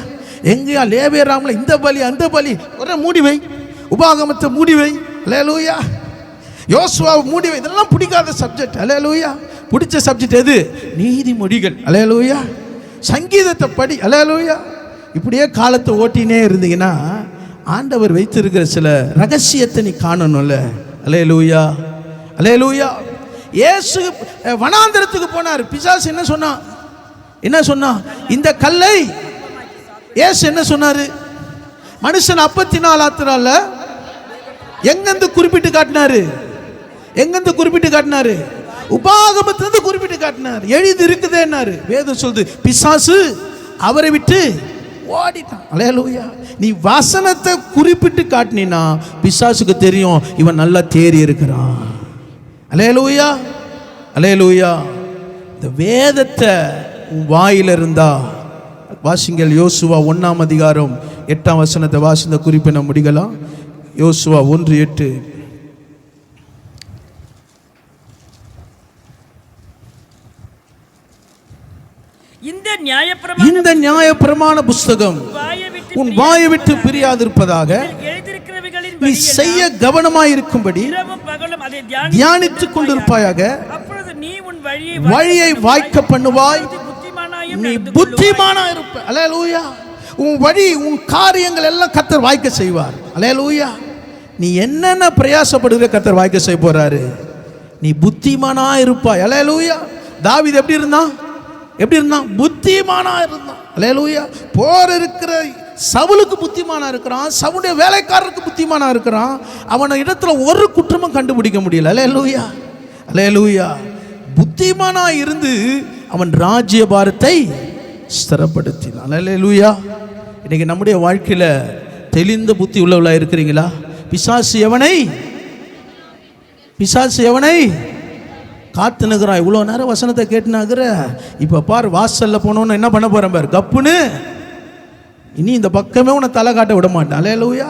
எங்கேயா லேவியராகல இந்த பலி அந்த பலி, ஒரு மூடி வை, உபாகமத்தை மூடி வை. அல்லேலூயா. யோசுவாவை மூடி வை. இதெல்லாம் பிடிக்காத சப்ஜெக்ட். அல்லேலூயா. பிடிச்ச சப்ஜெக்ட் எது? நீதிமொழிகள். அல்லேலூயா. சங்கீதத்தை படி. அல்லேலூயா. இப்படியே காலத்தை ஓட்டினே இருந்தீங்கன்னா ஆண்டவர் வைத்திருக்கிற சில ரகசியத்தை நீ காணணும்ல. அல்லேலூயா. அல்லேலூயா. இயேசு வனாந்தரத்துக்கு போனார். பிசாசு என்ன சொன்னா? என்ன சொன்னா? இந்த கல்லை. இயேசு என்ன சொன்னாரு? மனுஷன் அப்பத்தினால் ஆத்துறால. எங்கிருந்து குறிப்பிட்டு காட்டினாரு? எங்கிருந்து குறிப்பிட்டு காட்டினாரு? உபாகமத்திலிருந்து குறிப்பிட்டு காட்டினார். எழுதி இருக்குதேன்னாரு. வேதம் சொல்லுது பிசாசு அவரை விட்டு ஓடிட்டான். அல்லேலூயா. நீ வசனத்தை குறிப்பிட்டு காட்டினா பிசாசுக்கு தெரியும் இவன் நல்லா தேறி இருக்கிறான். அல்லேலூயா. அல்லேலூயா. இந்த வேதத்தை வாயில இருந்தா வாசிங்கள். யோசுவா 1ஆம் அதிகாரம் 8ஆம் வசனத்தை வாசிந்த குறிப்பை நம்ம முடிக்கலாம். யோசுவா 1:8. இந்த நியாயப்பிரமாண புஸ்தகம் உன் வாயை விட்டு பிரியாதிருப்பதாக நீ செய்ய கவனமாயிருக்கும்படி தியானித்துக் கொண்டிருப்பாயாக. வழியை வாய்க்க பண்ணுவாய், நீ புத்திமானா இருப்ப. அல்லேலூயா. உன் வழி உன் காரியங்கள் எல்லாம் கர்த்தர் வாய்க்க செய்வார். அல்லேலூயா. நீ என்னென்ன பிரயாசப்படுகிற கர்த்தர் வாய்க்க செய்ய போறாரு. நீ புத்திமானா இருப்பாய். அல்லேலூயா. தாவீது எப்படி இருந்தான்? எப்படி இருந்தான்? புத்திமானா இருந்தான். அல்லேலூயா. போர் இருக்கிற சவுலுக்கு புத்திமானா இருக்கிறான், சவுளுடைய வேலைக்காரருக்கு புத்திமானா இருக்கிறான். அவன இடத்துல ஒரு குற்றமும் கண்டுபிடிக்க முடியல. அல்லேலூயா. அல்லேலூயா. புத்திமானா இருந்து அவன் ராஜ்யபாரத்தை ஸ்திரப்படுத்தினான். அல்லேலூயா. இன்னைக்கு நம்முடைய வாழ்க்கையில தெளிந்த புத்தி உள்ளவளா இருக்கிறீங்களா? பிசாசு எவனை காத்து நிற்கிறான். இவ்வளோ நேரம் வசனத்தை கேட்டுனாக்குற, இப்போ பார் வாசலில் போனோன்னு என்ன பண்ண போகிறேன் பார், கப்புன்னு இனி இந்த பக்கமே உன்னை தலை காட்ட விட மாட்டேன். அல்லேலூயா.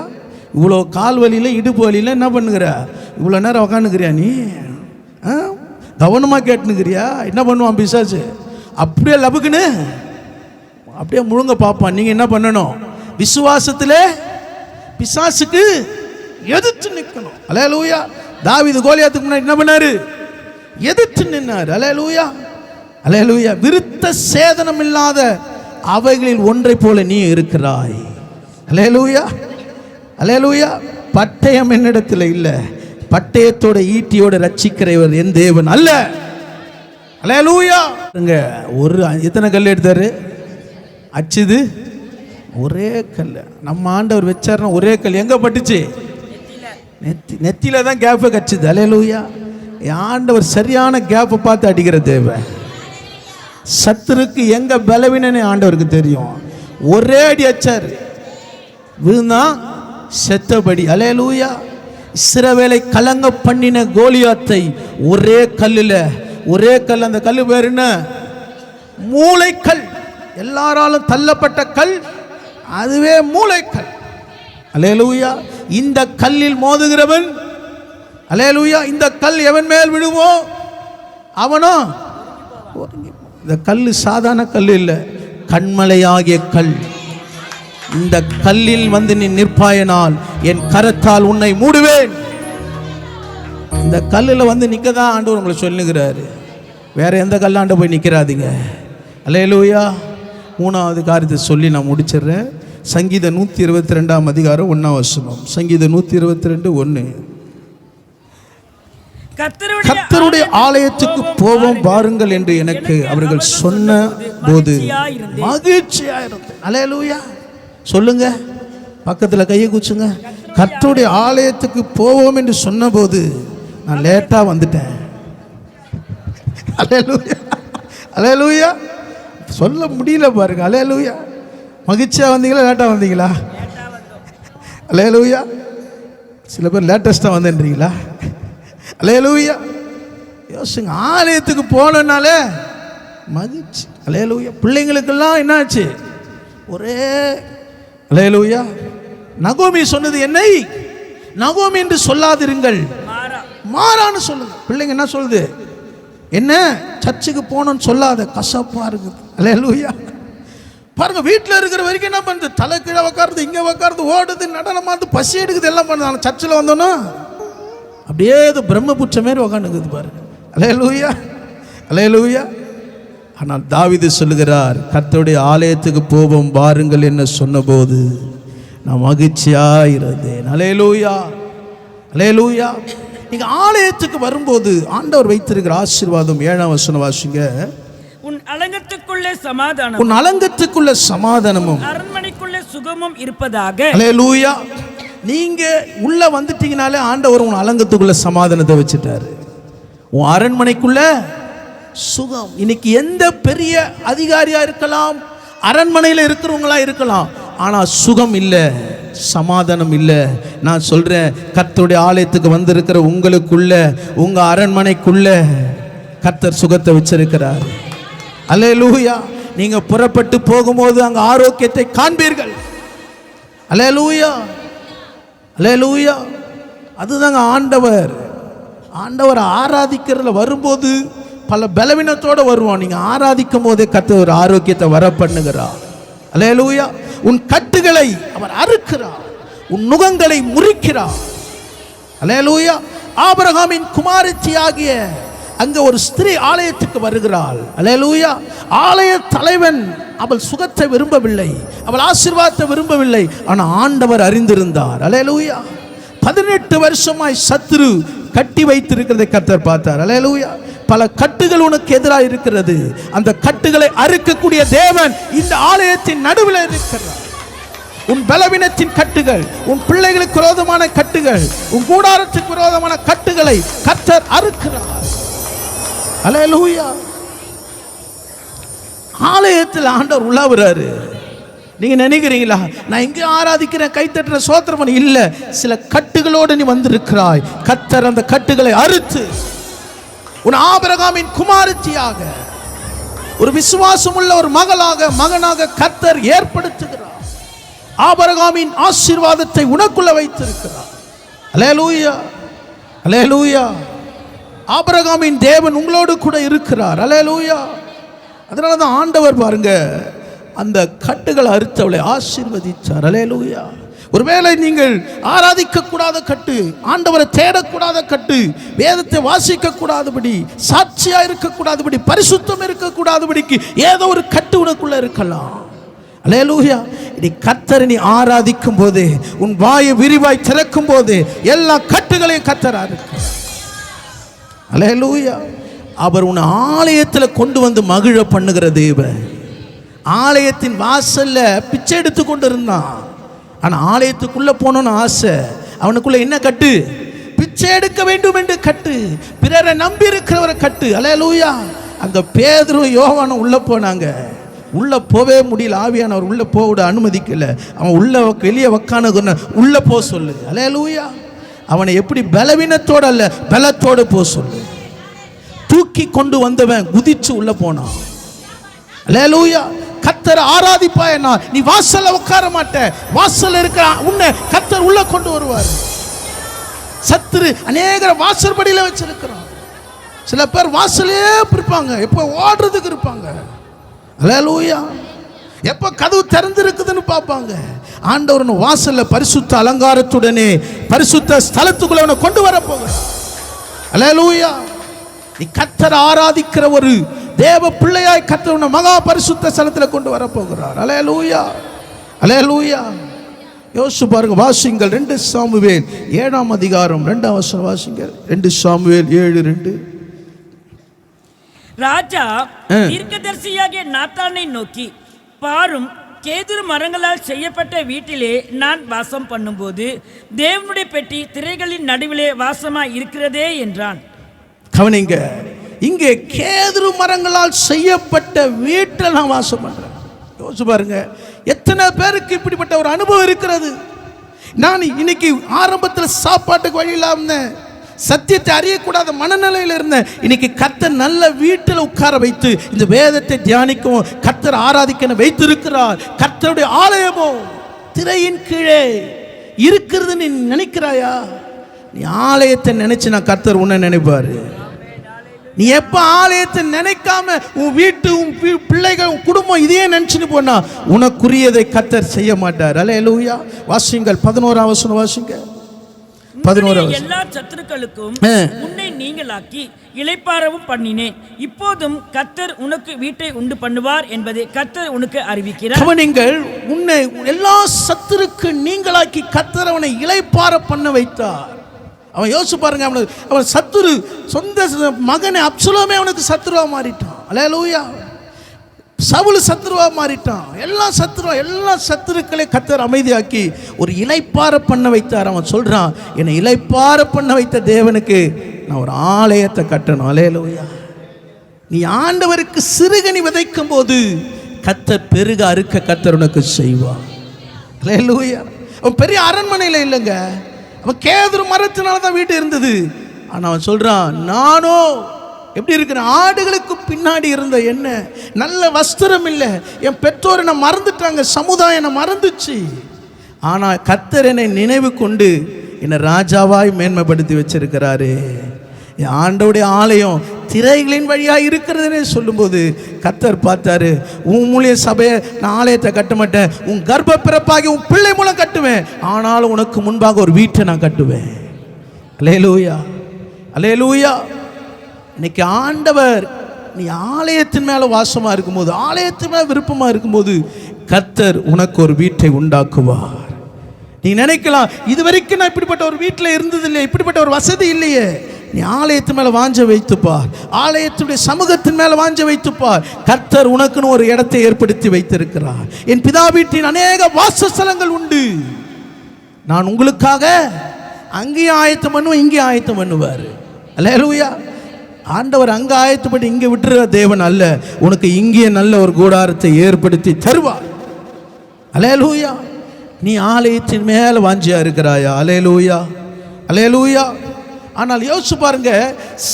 இவ்வளோ கால் வலியில் இடுப்பு வலியில் என்ன பண்ணுகிற, இவ்வளோ நேரம் உக்காந்துக்கிறியா நீ? கவனமாக கேட்டுனுக்கிறியா? என்ன பண்ணுவான் பிசாசு? அப்படியே லபுக்குன்னு அப்படியே முழுங்க பார்ப்பான். நீங்கள் என்ன பண்ணணும்? விசுவாசத்தில் பிசாசுக்கு எதிர்த்து நிற்கணும். அல்லேலூயா. தாவீது கோலியாத்துக்கு முன்னாடி என்ன பண்ணாரு? எதிர்த்து நின்னார். அல்லேலூயா. அல்லேலூயா. விருத்த சேதனம் இல்லாத அவைகளில் ஒன்றை போல நீ இருக்கிறாய். அல்லேலூயா. அல்லேலூயா. பட்டயம் என்னிடத்தில் இல்லை, பட்டயத்தோட ஈட்டியோட ரட்சிக்கிறவர் என் தேவன் அல்ல. அல்லேலூயா. ஒரு எத்தனை கல் எடுத்தாரு? அச்சுது ஒரே கல். நம்ம ஆண்டவர் வச்சாருன்னா ஒரே கல் எங்க பட்டுச்சு? நெத்தியில தான் கேப்பை கச்சுது. அல்லேலூயா. ஆண்டவர் சரியான கேப்பை பார்த்து அடிக்கிற தேவன். சத்துருக்கு எங்க பலவீனன்னு ஆண்டவருக்கு தெரியும். ஒரே அடி அச்சாரு, விழுந்தான் செத்தபடி. அல்லேலூயா. இஸ்ரவேலை கலங்க பண்ணின கோலியாத்தை ஒரே கல்லில், ஒரே கல். அந்த கல் பேர் என்ன? மூளைக்கல். எல்லாராலும் தள்ளப்பட்ட கல், அதுவே மூளைக்கல். அல்லேலூயா. இந்த கல்லில் மோதுகிறவன், அல்லேலூயா, இந்த கல் எவன் மேல் விழுவோ அவனோ. இந்த கல் சாதாரண கல் இல்லை, கண்மலையாகிய கல். இந்த கல்லில் வந்து நீ நிற்பாயனால் என் கரத்தால் உன்னை மூடுவேன். இந்த கல்லில் வந்து நிற்க தான் ஆண்டவர் உங்களை சொல்லுகிறாரு. வேற எந்த கல்லாண்ட போய் நிற்கிறாதீங்க. அல்லேலூயா. மூணாவது காரியத்தை சொல்லி நான் முடிச்சிடுறேன். சங்கீதம் 122 அதிகாரம் 1 வசனம். சங்கீதம் 122:1. கர்த்தருடைய ஆலயத்துக்கு போவோம் பாருங்கள் என்று எனக்கு அவர்கள் சொன்ன போது மகிழ்ச்சியா இருந்தேன். அல்லேலூயா. சொல்லுங்க, பக்கத்தில் கையை குச்சுங்க. கர்த்தருடைய ஆலயத்துக்கு போவோம் என்று சொன்ன போது நான் லேட்டா வந்துட்டேன். அல்லேலூயா. அல்லேலூயா. சொல்ல முடியல பாருங்க. அல்லேலூயா. மகிழ்ச்சியா வந்தீங்களா லேட்டா வந்தீங்களா? அல்லேலூயா. சில பேர் லேட்டஸ்டா வந்தேன்றீங்களா? அல்லேலூயா. யோசிங்க, ஆலயத்துக்கு போனனாலே மகிழ்ச்சி. அல்லேலூயா. பிள்ளைங்களுக்கெல்லாம் என்னாச்சு? ஒரே அல்லேலூயா. நகோமி சொன்னது, என்னை நகோமி என்று சொல்லாதிருங்கள், மாறான்னு சொல்லுங்க. பிள்ளைங்க என்ன சொல்லுது? என்ன சர்ச்சுக்கு போனோன்னு சொல்லாத, கசப்பா இருக்குது. அல்லேலூயா. பாருங்க, வீட்டில் இருக்கிற வரைக்கும் என்ன பண்ணுது? தலை கீழே உக்காருது, இங்கே உக்காருது, ஓடுது, நடனமாது, பசி எடுக்குது, எல்லாம் பண்ணுது. ஆனால் சர்ச்சில் வந்தோன்னா அப்படியே இது பிரம்மபுற்ற மாரி உக்காந்துக்குது பாருங்க. அல்லேலூயா. அல்லேலூயா. ஆனால் தாவீது சொல்லுகிறார், கர்த்தருடைய ஆலயத்துக்கு போவோம் பாருங்கள் என்ன சொன்னபோது நான் மகிழ்ச்சியாக இருந்தேன். அல்லேலூயா. அல்லேலூயா. நீங்கள் ஆலயத்துக்கு வரும்போது ஆண்டவர் வைத்திருக்கிற ஆசீர்வாதம் 7ஆம் வசனம் வாசிங்க. உன் அலங்கத்துக்குள்ளே சமாதானம், உன் அலங்கத்துக்குள்ள சமாதானமும் அரண்மனைக்குள்ளே சுகமும் இருப்பதாக. அல்லேலூயா. நீங்க உள்ள வந்துட்டீங்கனாலே ஆண்டவர் உன் அலங்கத்துக்குள்ள சமாதானத்தை வச்சுட்டாரு. உன் அரண்மனைக்குள்ள சுகம். இன்னைக்கு எந்த பெரிய அதிகாரியா இருக்கலாம், அரண்மனையில் இருக்கிறவங்களா இருக்கலாம், ஆனா சுகம் இல்லை, சமாதானம் இல்லை. நான் சொல்றேன், கர்த்தருடைய ஆலயத்துக்கு வந்திருக்கிற உங்களுக்குள்ள, உங்க அரண்மனைக்குள்ள கர்த்தர் சுகத்தை வச்சிருக்கிறார். அல்லேலூயா. நீங்க புறப்பட்டு போகும்போது அங்க ஆரோக்கியத்தை காண்பீர்கள். அல்லேலூயா. அல்லேலூயா. அதுதாங்க ஆண்டவர். ஆண்டவர் ஆராதிக்கிறதுல வரும்போது பல பலவீனத்தோடு வருவான். நீங்க ஆராதிக்கும் போதே கர்த்தர் ஒரு ஆரோக்கியத்தை வர பண்ணுகிறார். அல்லேலூயா. உன் கட்டுகளை அவர் அறுக்கிறார், உன் நுகங்களை முறிக்கிறார். அல்லேலூயா. ஆபிரகாமின் குமாரத்தியாகிய அங்க ஒரு ஸ்திரீ ஆலயத்துக்கு வருகிறாள். அல்லேலூயா. ஆலய தலைவன் அவள் சுகத்தை விரும்பவில்லை, அவள் ஆசீர்வாதத்தை விரும்பவில்லை, ஆனால் ஆண்டவர் அறிந்திருந்தார். அல்லேலூயா. 18 வருஷமாய் சத்துரு கட்டி வைத்திருக்கிறதை கர்த்தர் பார்த்தார். அல்லேலூயா. பல கட்டுகள் உனக்கு எதிராக இருக்கிறது. அந்த கட்டுகளை அறுக்கக்கூடிய தேவன் இந்த ஆலயத்தின் நடுவில் இருக்கிறார். உன் பலவீனத்தின் கட்டுகள், உன் பிள்ளைகளுக்கு விரோதமான கட்டுகள், உன் கூடாரத்துக்கு விரோதமான கட்டுகளை கர்த்தர் அறுக்கிறார். அல்லேலூயா. ஆலயத்தில் ஆண்டவர் உள்ளவராரு. நீங்க நினைக்கிறீங்களா, நான் இங்கே ஆராதிக்கிறேன், கைத்தட்டுற சோத்திரம் இல்ல. சில கட்டுகளோடு நீ வந்திருக்கிறாய். கர்த்தர் அந்த கட்டுகளை அறுத்து உன் ஆபிரகாமின் குமாரத்தியாக, ஒரு விசுவாசம் உள்ள ஒரு மகனாக கர்த்தர் ஏற்படுத்துகிறார். ஆபிரகாமின் ஆசீர்வாதத்தை உனக்குள்ள வைத்திருக்கிறார். அல்லேலூயா. அல்லேலூயா. ஆபிரகாமின் தேவன் உங்களோடு கூட இருக்கிறார். அல்லேலூயா. அதனால தான் ஆண்டவர் பாருங்க அந்த கட்டுகளை அறுத்தவளை ஆசீர்வதித்தார். அல்லேலூயா. ஒருவேளை நீங்கள் ஆராதிக்க கூடாத கட்டு, ஆண்டவரை தேடக்கூடாத கட்டு, வேதத்தை வாசிக்க கூடாதபடி, சாட்சியா இருக்கக்கூடாதபடி, பரிசுத்தம் இருக்கக்கூடாதபடிக்கு ஏதோ ஒரு கட்டு உனக்குள்ள இருக்கலாம். அல்லேலூயா. நீ கர்த்தரை நீ ஆராதிக்கும் போது, உன் வாயை விரிவாய் திறக்கும் போது எல்லா கட்டுகளையும் கர்த்தர் அறுக்கிறார். அல்லேலூயா. அவர் உன் ஆலயத்தில் கொண்டு வந்து மகிழ பண்ணுகிற தேவன். ஆலயத்தின் வாசல்ல பிச்சை எடுத்து கொண்டு இருந்தான், ஆனா ஆலயத்துக்குள்ள போனோன்னு ஆசை. அவனுக்குள்ள என்ன கட்டு? பிச்சை எடுக்க வேண்டும் என்று கட்டு, பிறரை நம்பி இருக்கிறவரை கட்டு. அல்லேலூயா. அந்த பேதுரும் யோவானும் உள்ள போனாங்க. உள்ள போவே முடியல, ஆவியானவர் உள்ள போக அனுமதிக்கல. அவன் உள்ள வெளியே வக்கான உள்ள போ சொல்லு. அல்லேலூயா. அவனை எப்படி பலவீனத்தோட அல்ல, பலத்தோடு போ சொல்லு. தூக்கி கொண்டு வந்தவன் குதிச்சு உள்ள போனான். அல்லேலூயா. கர்த்தரை ஆராதிப்பாயனா நீ வாசல்ல உட்கார மாட்ட, வாசல்ல இருக்கிற உன்னை கர்த்தர் உள்ள கொண்டு வருவார். சத்துரு அநேகர வாசற்படியில வச்சிருக்கிறான். சில பேர் வாசலே இருப்பாங்க, எப்போ ஓடுறதுக்கு இருப்பாங்க. அல்லேலூயா. எப்போ கதவு திறந்திருக்குதுன்னு பார்ப்பாங்க. ஆண்டவர் வாசல்ல பரிசுத்த அலங்காரத்துடனே பரிசுத்த ஸ்தலத்துக்குள்ள அவனை கொண்டு வர போகிறார். அல்லேலூயா. நீ கர்த்தரை ஆராதிக்கிற ஒரு தேவ பிள்ளையாய் கர்த்தர் உன்னை மகா பரிசுத்த ஸ்தலத்தில் கொண்டு வர போகிறார். அல்லேலூயா, அல்லேலூயா. யோசிச்சு பாருங்க. வாசிங்கள் 2 சாமுவேல் 7ஆம் அதிகாரம் 2ஆம் வசனம் வாசிங்க. 2 சாமுவேல் 7:2. ராஜா தீர்க்கதரிசியாகிய நாத்தானை நோக்கி, பாரும், கேதுரு மரங்களால் செய்யப்பட்ட வீட்டிலே நான் வாசம் பண்ணும்போது தேவனுடைய பெட்டி திரைகளின் நடுவிலே வாசமாய் இருக்கிறதே என்றான். கவனிங்க, இங்கே கேதுரு மரங்களால் செய்யப்பட்ட வீட்டில் நான் வாசம் பண்றேன். யோசிச்சு பாருங்க, எத்தனை பேருக்கு இப்படிப்பட்ட ஒரு அனுபவம் இருக்கிறது. நான் இன்னைக்கு ஆரம்பத்தில் சாப்பாட்டுக்கு வழி இல்லாம சத்தியத்தை அறியக்கூடாத மனநிலையில் இருந்தேன். இன்னைக்கு கர்த்தர் நல்ல வீட்டில் உட்கார வைத்து இந்த வேதத்தை தியானிக்கவும் கர்த்தர் ஆராதிக்க வைத்திருக்கிறார். கர்த்தருடைய ஆலயமோ திரையின் கீழே இருக்கிறது. நீ நினைக்கிறாயா? நீ ஆலயத்தை நினைச்சு நான் கர்த்தர் உன்னை நினைப்பாரு. நீ எப்ப ஆலயத்தை நினைக்காம உன் வீட்டு, உன் பிள்ளைகள், உன் குடும்பம் இதையே நினைச்சுன்னு போனா உனக்குரியதை கர்த்தர் செய்ய மாட்டார். அல்லேலூயா. வாசிங்கள் 11ஆம் வசனம் வாசிங்க. 11ஆம் எல்லா சத்துருக்களுக்கும் உன்னை நீங்களாக்கி இளைப்பாறவும் பண்ணினேன். இப்போதும் கர்த்தர் உனக்கு வீட்டை உண்டு பண்ணுவார் என்பதை கர்த்தர் உனக்கு அறிவிக்கிறார். கவனிங்கள், உன்னை எல்லா சத்துருக்கு நீங்களாக்கி கர்த்தர் அவனை இளைப்பாற பண்ண வைத்தார். அவன் யோசிச்சு பாருங்க, அவன் சத்துரு, சொந்த மகனை அப்சலோமே அவனுக்கு சத்துருவா மாறிட்டான். அல்லேலூயா. சவுல் சத்துருவா மாறிட்டான். எல்லா சத்துருக்களை கர்த்தர் அமைதியாக்கி ஒரு இளைப்பாற பண்ண வைத்தார். அவன் சொல்றான், என்னை இளைப்பாற பண்ண வைத்த தேவனுக்கு நான் ஒரு ஆலயத்தை கட்டணும். அல்லேலூயா. நீ ஆண்டவருக்கு சிறுகனி விதைக்கும் போது கர்த்தர் பெருக அறுக்க கர்த்தர் உனக்கு செய்வார். அல்லேலூயா. அவன் பெரிய அரண்மனையில் இல்லைங்க, அவன் கேதுரு மரத்தினால தான் வீட்டு இருந்தது. ஆனால் அவன் சொல்றான், நானோ எப்படி இருக்கிறேன்? ஆடுகளுக்கு பின்னாடி இருந்த என்ன நல்ல வஸ்திரம் இல்லை, என் பெற்றோர் என்னை மறந்துட்டாங்க, சமுதாயம் என்னை மறந்துச்சு. ஆனால் கர்த்தர் என்னை நினைவு கொண்டு என்னை ராஜாவாய் மேன்மைப்படுத்தி வச்சிருக்கிறாரு. என் ஆண்டவுடைய ஆலயம் திரைகளின் வழியாக இருக்கிறதுனே சொல்லும்போது கர்த்தர் பார்த்தாரு, உன் மூலிய சபையை நான் ஆலயத்தை கட்ட மாட்டேன், உன் கர்ப்ப பிறப்பாகி உன் பிள்ளை மூலம் கட்டுவேன், ஆனாலும் உனக்கு முன்பாக ஒரு வீட்டை நான் கட்டுவேன். அல்லேலூயா, அல்லேலூயா. இன்னைக்கு ஆண்டவர் நீ ஆலயத்தின் மேலே வாசமாக இருக்கும்போது, ஆலயத்தின் மேலே விருப்பமாக இருக்கும்போது கர்த்தர் உனக்கு ஒரு வீட்டை உண்டாக்குவார். நீ நினைக்கலாம், இது வரைக்கும் நான் இப்படிப்பட்ட ஒரு வீட்டில் இருந்தது இல்லையே, இப்படிப்பட்ட ஒரு வசதி இல்லையே. நீ ஆலயத்து மேலே வாஞ்ச வைத்துப்பார், ஆலயத்துடைய சமூகத்தின் மேலே வாஞ்ச வைத்துப்பார். கர்த்தர் உனக்குன்னு ஒரு இடத்தை ஏற்படுத்தி வைத்திருக்கிறார். என் பிதா வீட்டின் அநேக வாசஸ்தலங்கள் உண்டு, நான் உங்களுக்காக அங்கேயும் ஆயத்தம் பண்ணுவேன், இங்கேயும் ஆயத்தம் பண்ணுவார். அல்லேலூயா. ஆண்டவர் அங்கே ஆயத்தப்பட்டு இங்கே விட்டுற தேவன் அல்ல, உனக்கு இங்கே நல்ல ஒரு கூடாரத்தை ஏற்படுத்தி தருவார். அல்லேலூயா. நீ ஆலயத்தின் மேலே வாஞ்சியா இருக்கிறாயா? அல்லேலூயா, அல்லேலூயா. ஆனால் யோசிச்சு பாருங்க,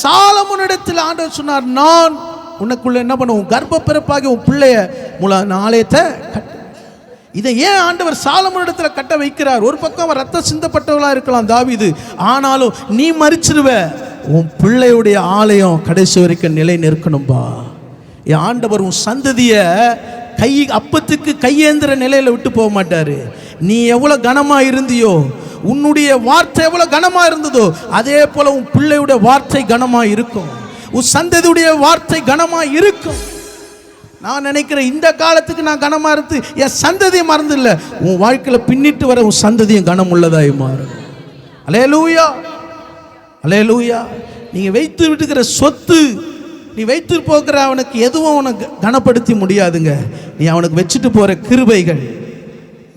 சாலமோனிடத்தில் ஆண்டவர் சொன்னார், நான் உனக்குள்ள என்ன பண்ணுவோம், கர்ப்ப பிறப்பாகி உன் பிள்ளைய ஆலயத்தை கட்ட. இதை ஏன் ஆண்டவர் சாலமோனிடத்தில் கட்ட வைக்கிறார்? ஒரு பக்கம் அவன் ரத்த சிந்தப்பட்டவளாக இருக்கலாம் தாவீது, ஆனாலும் நீ மரிச்சிருவ, உன் பிள்ளையுடைய ஆலயம் கடைசி வரைக்கும் நிலை நிற்கணும்பா. என் ஆண்டவர் உன் சந்ததிய அப்பத்துக்கு கையேந்திர நிலையில விட்டு போக மாட்டாரு. நீ எவ்வளவு கனமா இருந்தியோ, உன்னுடைய வார்த்தை எவ்வளவு கனமா இருந்ததோ, அதே போல உன் பிள்ளையுடைய வார்த்தை கனமா இருக்கும், உன் சந்ததியுடைய வார்த்தை கனமா இருக்கும். நான் நினைக்கிறேன், இந்த காலத்துக்கு நான் கனமா இருந்து என் சந்ததியை மறந்து இல்லை, உன் வாழ்க்கையில் பின்னிட்டு வர உன் சந்ததியும் கனம் உள்ளதாய் மாறும். அல்லேலூயா, அல்லேலூயா. நீங்க வைத்து விட்டுக்கிற சொத்து, நீ வைத்து போகிற அவனுக்கு எதுவும் உனக்கு கனப்படுத்தி முடியாதுங்க. நீ அவனுக்கு வச்சுட்டு போற கிருபைகள்,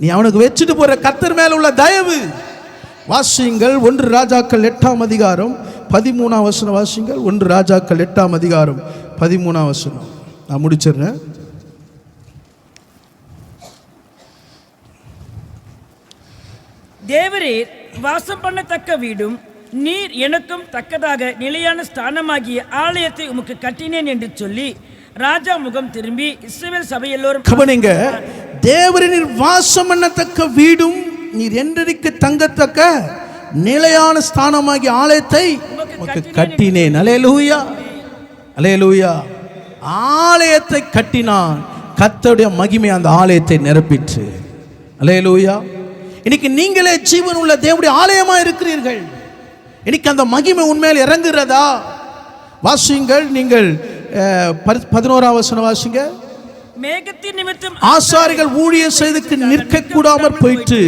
நீ அவனுக்கு வச்சுட்டு போற கர்த்தர் மேல உள்ள தயவு. வாசியுங்கள் 1 ராஜாக்கள் 8ஆம் அதிகாரம் 13ஆம் வசனம். வாசியுங்கள் 1 ராஜாக்கள் 8ஆம் அதிகாரம் 13ஆம் வசனம். நான் முடிச்சிடுறேன். தேவரீர் வாசம் பண்ணத்தக்க வீடும் நீர் எனக்கும் தக்கதாக நிலையான ஸ்தானமாகிய ஆலயத்தை உமக்கு கட்டினேன் என்று சொல்லி ராஜா முகம் திரும்பி இஸ்ரவேல் சபை எல்லோரும் கவனிங்க, தேவரீர் வாசம் பண்ணத்தக்க வீடும் நீர் என்றைக்கு தங்கத்தக்க நிலையான ஸ்தானமாகிய ஆலயத்தை உமக்கு கட்டினேன். அல்லேலூயா, அல்லேலூயா. ஆலயத்தை கட்டினான், கர்த்தருடைய மகிமை அந்த ஆலயத்தை நிரப்பிற்று. அல்லேலூயா. இன்னைக்கு நீங்களே ஜீவன் உள்ள தேவனுடைய ஆலயமா இருக்கிறீர்கள். இன்னைக்கு அந்த மகிமை உண்மையில் இறங்குறதா? வாசியுங்கள் நீங்கள் 11ஆம் வசனம் வாசிங்க. மேகத்தின் நிமித்தம் ஆசாரிகள் ஊழியம் செய்து நிற்க கூடாமற் போயிற்று,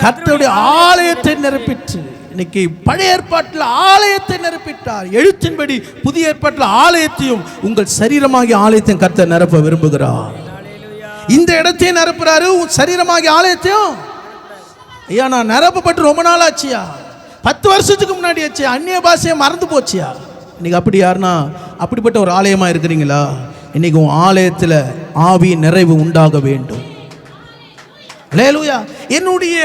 கர்த்தருடைய ஆலயத்தை நிரப்பிற்று. இன்னைக்கு பழைய ஏற்பாட்டில் ஆலயத்தை நிரப்பிட்டார். எழுத்தின்படி புதிய ஏற்பாட்டில் ஆலயத்தையும் உங்கள் சரீரமாகிய ஆலயத்தையும் கர்த்தர் நிரப்ப விரும்புகிறார். இந்த இடத்தையும் நிரப்புறாரு, உன் சரீரமாகிய ஆலயத்தையும். ஐயா, நான் நிரப்பப்பட்டு ரொம்ப நாள் ஆச்சியா, 10 வருஷத்துக்கு முன்னாடி ஆச்சு, அந்நிய பாஷையை மறந்து போச்சியா. இன்னைக்கு அப்படி யாருன்னா அப்படிப்பட்ட ஒரு ஆலயமா இருக்கிறீங்களா? இன்னைக்கு உன் ஆலயத்தில் ஆவியின் நிறைவு உண்டாக வேண்டும். அல்லேலூயா. என்னுடைய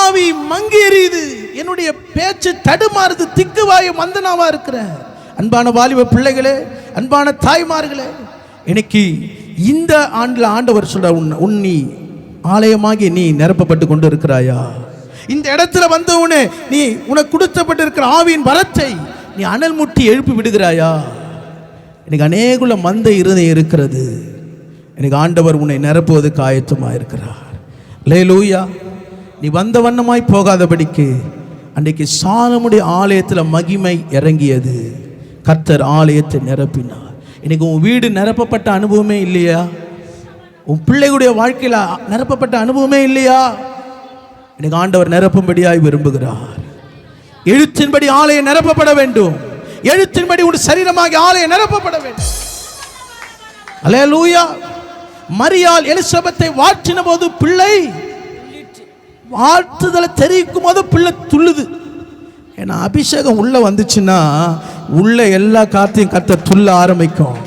ஆவி மங்கி எரியுது, என்னுடைய பேச்சு தடுமாறுது, திக்குவாய மந்தனாவா இருக்கிறேன். அன்பான வாலிப பிள்ளைகளே, அன்பான தாய்மார்களே, இன்னைக்கு இந்த ஆண்டில் ஆண்டவர் சொல்ற, நீ ஆலயமாகி நீ நிரப்பப்பட்டு கொண்டு இருக்கிறாயா? இந்த இடத்துல வந்தவுடனே நீ உனக்கு கொடுக்கப்பட்டிருக்கிற ஆவியின் வரத்தை நீ அனல் முட்டி எழுப்பி விடுகிறாயா? எனக்கு அநேகுள்ள மந்த இருதயம் இருக்கிறது. எனக்கு ஆண்டவர் உன்னை நிரப்புவதற்கு ஆயத்தமாக இருக்கிறார். அல்லேலூயா. நீ வந்த வண்ணமாய் போகாதபடிக்கு அன்றைக்கு சாலமுடைய ஆலயத்தில் மகிமை இறங்கியது. கர்த்தர் ஆலயத்தை நிரப்பினார். இன்னைக்கு உன் வீடு நிரப்பப்பட்ட அனுபவமே இல்லையா? உன் பிள்ளைகளுடைய வாழ்க்கையில் நிரப்பப்பட்ட அனுபவமே இல்லையா? இன்னைக்கு ஆண்டவர் நிரப்பும்படியாய் விரும்புகிறார். எழுத்தின்படி ஆலயம் நிரப்பப்பட வேண்டும். எழுத்தின்படி உன் சரீரமாகிய ஆலயம் நிரப்பப்பட வேண்டும். அல்லேலூயா. மரியாள் எலிசபெத்தை வாழ்த்தின போது பிள்ளை வாழ்த்துதலை தெரிவிக்கும் போது பிள்ளை துள்ளுது. ஏன்னா அபிஷேகம் உள்ள வந்துச்சுன்னா உள்ள எல்லா காத்தையும் கர்த்தர் துள்ள ஆரம்பிக்கும்.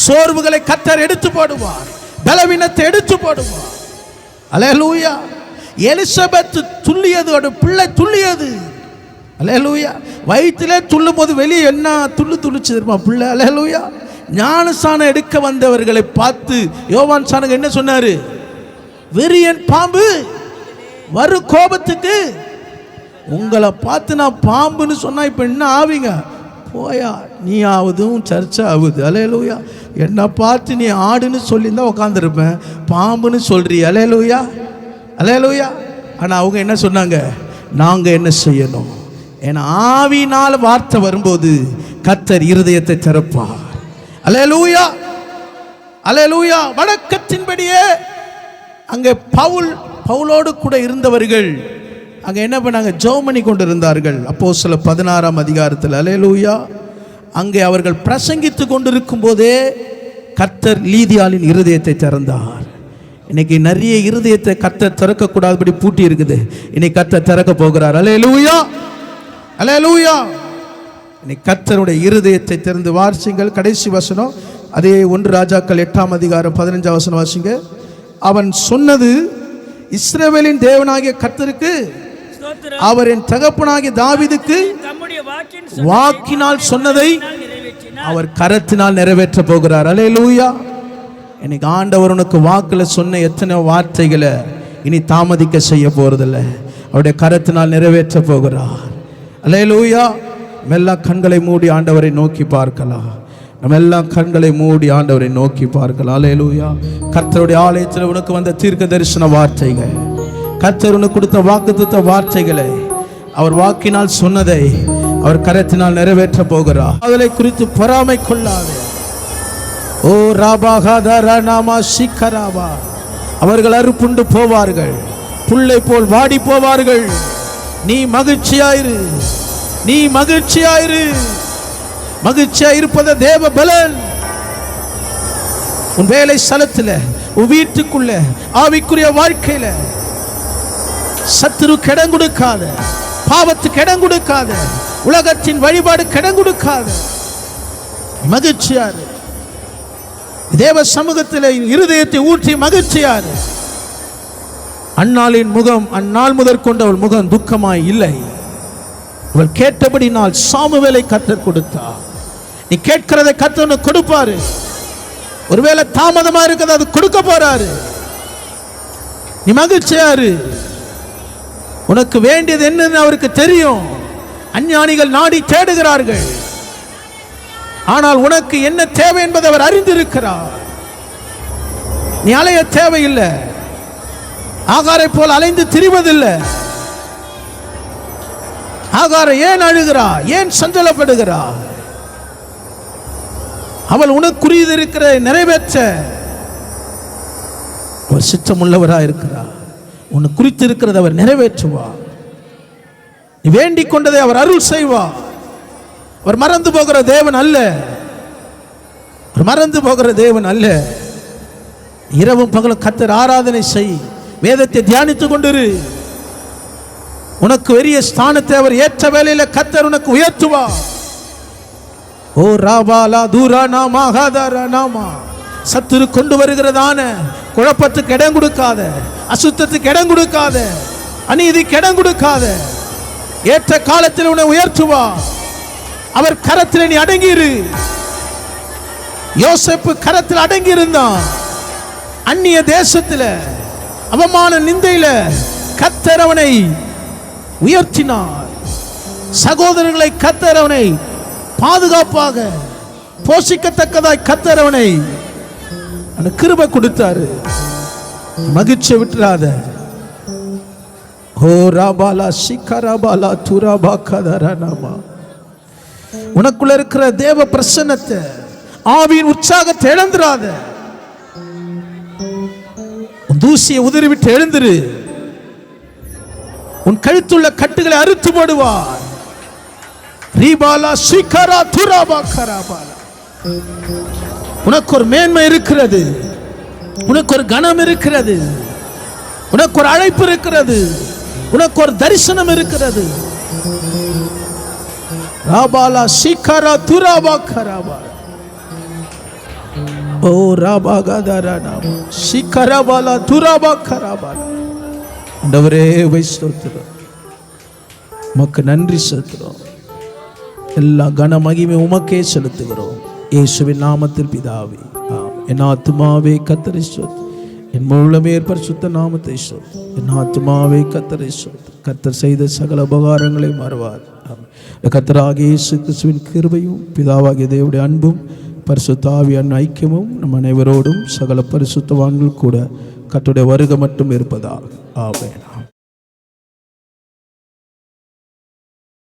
சோர்வுகளை கர்த்தர் எடுத்து போடுவார், பலவீனத்தை எடுத்து போடுவார். அல்லேலூயா. எலிசபெத் துள்ளியது, பிள்ளை துள்ளியது. அல்லேலூயா. வயிற்றிலே துள்ளும் போது வெளியே என்ன துள்ளிச்சு தெரியுமா பிள்ளை? அல்லேலூயா. ஞானஸ்நானம் எடுக்க வந்தவர்களை பார்த்து யோவான் சானக என்ன சொன்னாரு? வெறியன் பாம்பு வரும் கோபத்துக்கு உங்களை பார்த்து நான் பாம்புன்னு சொன்னா இப்ப என்ன ஆவீங்க? போயா, நீ ஆவதும் சர்ச்சை ஆகுது. அல்லேலூயா. என்னை பார்த்து நீ ஆடுன்னு சொல்லியிருந்தா உட்காந்துருப்பேன், பாம்புன்னு சொல்றீ. அல்லேலூயா. அல்லேலூயா. ஆனால் அவங்க என்ன சொன்னாங்க? நாங்கள் என்ன செய்யணும்? ஏன்னா ஆவியினால் வார்த்தை வரும்போது கர்த்தர் இருதயத்தை திறப்பார். அல்லேலூயா. அல்லேலூயா. வழக்கத்தின்படியே அங்கே பவுலோடு கூட இருந்தவர்கள் அங்கே என்ன பண்ணாங்க? ஜெபம் பண்ணி கொண்டு இருந்தார்கள். அப்போஸ்தலர் 16ஆம் அதிகாரத்தில். அல்லேலூயா. அங்கே அவர்கள் பிரசங்கித்து கொண்டிருக்கும் போதே கர்த்தர் லீதியாளின் இருதயத்தை திறந்தார். இன்னைக்கு நிறைய இருதயத்தை கர்த்தர் திறக்கக்கூடாதபடி பூட்டி இருக்குது. இன்னைக்கு கர்த்தர் திறக்க போகிறார். அல்லேலூயா. அல்லேலூயா. இன்னைக்கு கர்த்தருடைய இருதயத்தை திறந்து வாசிங்கள். கடைசி வசனம் அதே 1 ராஜாக்கள் 8ஆம் அதிகாரம் 15ஆம் வசனம் வாசிங்க. அவன் சொன்னது, இஸ்ரவேலின் தேவனாகிய கர்த்தருக்கு, அவர் என் தகப்பனாகிய தாவீதுக்கு வாக்கினால் சொன்னதை அவர் கரத்தினால் நிறைவேற்ற போகிறார். அல்லேலூயா. இன்னைக்கு ஆண்டவர் உனக்கு வாக்குல சொன்ன எத்தனை வார்த்தைகளை இனி தாமதிக்க செய்ய போறதில்ல, அவருடைய கரத்தினால் நிறைவேற்ற போகிறார். அல்லேலூயா. நம்ம எல்லாம் கண்களை மூடி ஆண்டவரை நோக்கி பார்க்கலாம். நம்ம எல்லாம் கண்களை மூடி ஆண்டவரை நோக்கி பார்க்கலாம். அல்லேலூயா. கர்த்தருடைய ஆலயத்தில் உனக்கு வந்த தீர்க்க தரிசன வார்த்தைகள், கர்த்தர் உனக்கு கொடுத்த வாக்குத்தத்த வார்த்தைகளை, அவர் வாக்கினால் சொன்னதை அவர் கரத்தினால் நிறைவேற்ற போகிறார். அதனை குறித்து பொறாமை கொள்ளாதே. ஓ ராபாகாதரா நாமா சிக்கராவா. அவர்கள் அறுப்புண்டு போவார்கள், புல்லை போல் வாடி போவார்கள். நீ மகிழ்ச்சியாயிரு, நீ மகிழ்ச்சியாயிரு. மகிழ்ச்சியாயிருப்பத தேவ பலன். உன் வேலை ஸ்தலத்தில், உன் வீட்டுக்குள்ள, ஆவிக்குரிய வாழ்க்கையில சத்துரு கிடம் கொடுக்காத, பாவத்துக்கு இடம் கொடுக்காத, உலகத்தின் வழிபாடு கிடம் கொடுக்காத. மகிழ்ச்சியாரு. தேவ சமூகத்தில் இருதயத்தை ஊற்றி மகிழ்ச்சியாரு. அன்னாளின் முகம் அந்நாள் முதற்கொண்டு அவள் முகம் துக்கமாய் இல்லை. அவள் கேட்டபடி நாள் சாமுவேலை கர்த்தர் கொடுத்தார். நீ கேட்கிறதை கர்த்தர் கொடுப்பாரு. ஒருவேளை தாமதமா இருக்கிறது, அது கொடுக்க போறாரு. நீ மகிழ்ச்சியாரு. உனக்கு வேண்டியது என்னன்னு அவருக்கு தெரியும். அஞ்ஞானிகள் நாடி தேடுகிறார்கள், ஆனால் உனக்கு என்ன தேவை என்பதை அவர் அறிந்திருக்கிறார். நீ அலைய தேவையில்லை, ஆகாரை போல் அலைந்து திரிவதில்லை. ஆகார் ஏன் அழுகிறா, ஏன் சஞ்சலப்படுகிறா? அவள் உனக்கு குறித்திருக்கிற நிறைவேற்ற அவர் சித்தமுள்ளவராக இருக்கிறார். உனக்கு குறித்திருக்கிறது அவர் நிறைவேற்றுவார். நீ வேண்டிக் கொண்டதை அவர் அருள் செய்வார். அவர் மறந்து போகிற தேவன் அல்ல. அவர் மறந்து போகிற தேவன் அல்ல. இரவும் பகலும் கர்த்தர் ஆராதனை செய், வேதத்தை தியானித்துக் கொண்டிரு. உனக்கு பெரிய ஸ்தானத்தை அவர் ஏற்ற வேளையில கர்த்தர் உனக்கு உயர்த்துவார். ஓ ராபாலா தூரா நாமா ஹாதாரா நாமா. சத்துரு கொண்டு வருகிறதான குழப்பத்துக்கு இடம் கொடுக்காத, அசுத்தத்துக்கு இடம் கொடுக்காத, அநீதிக்கு இடம் கொடுக்காத. ஏற்ற காலத்தில் உன்னை உயர்த்துவார். அவர் கரத்தில் நீ அடங்கியிரு. யோசேப்பு கரத்தில் அடங்கி இருந்தான். அந்நிய தேசத்தில் அவமான நிந்தையில கர்த்தர் அவனை உயர்த்தினார். சகோதரர்களை கர்த்தர் அவனை பாதுகாப்பாக போஷிக்கத்தக்கதாய் கர்த்தர் அவனை கிருபை கொடுத்தாரு. மகிழ்ச்சியை விட்டுறாத. ஓ ராபாலா சிக்கராபாலா துராபா கதரநாமா. உனக்குள்ள இருக்கிற தேவ பிரசன்னத்தை, ஆவியின் உற்சாகத்தை இழந்துராத. உன் தூசியை உதறிவிட்டு எழுந்திரு. உன் கழுத்துள்ள கட்டுகளை அறுத்து போடுவார். ரீபாலா சிக்கரா துராபா கராபாலா. உனக்கு ஒரு மேன்மை இருக்கிறது, உனக்கு ஒரு கனம் இருக்கிறது, உனக்கு ஒரு அழைப்பு இருக்கிறது, உனக்கு ஒரு தரிசனம் இருக்கிறது. ராபாலா சிக்கரா துராபா கராபாலா. ஓ ராபா கதரனா சிக்கராபாலா துராபா கராபாலா. ஆண்டவரே ஸ்தோத்திரம், உமக்கு நன்றி செலுத்துகிறோம். எல்லா கன மகிமை உமக்கே செலுத்துகிறோம். இயேசுவின் நாமத்தில் பிதாவே, என் ஆத்துமாவே கர்த்தரை ஸ்தோத்திரி, என் முழுமே பரிசுத்த நாமத்தை ஸ்தோத்திரி. என் ஆத்துமாவே கர்த்தரை ஸ்தோத்திரி. கர்த்தர் செய்த சகல உபகாரங்களை மறவார். கர்த்தராகிய இயேசு கிறிஸ்துவின் கிருபையும் பிதாவாகிய தேவனுடைய அன்பும் பரிசுத்த ஆவியின் ஐக்கியமும் நம் அனைவரோடும் சகல பரிசுத்தவான்கள் கூட கர்த்தருடைய வருகை மட்டும் இருப்பதாக. ஆமென்.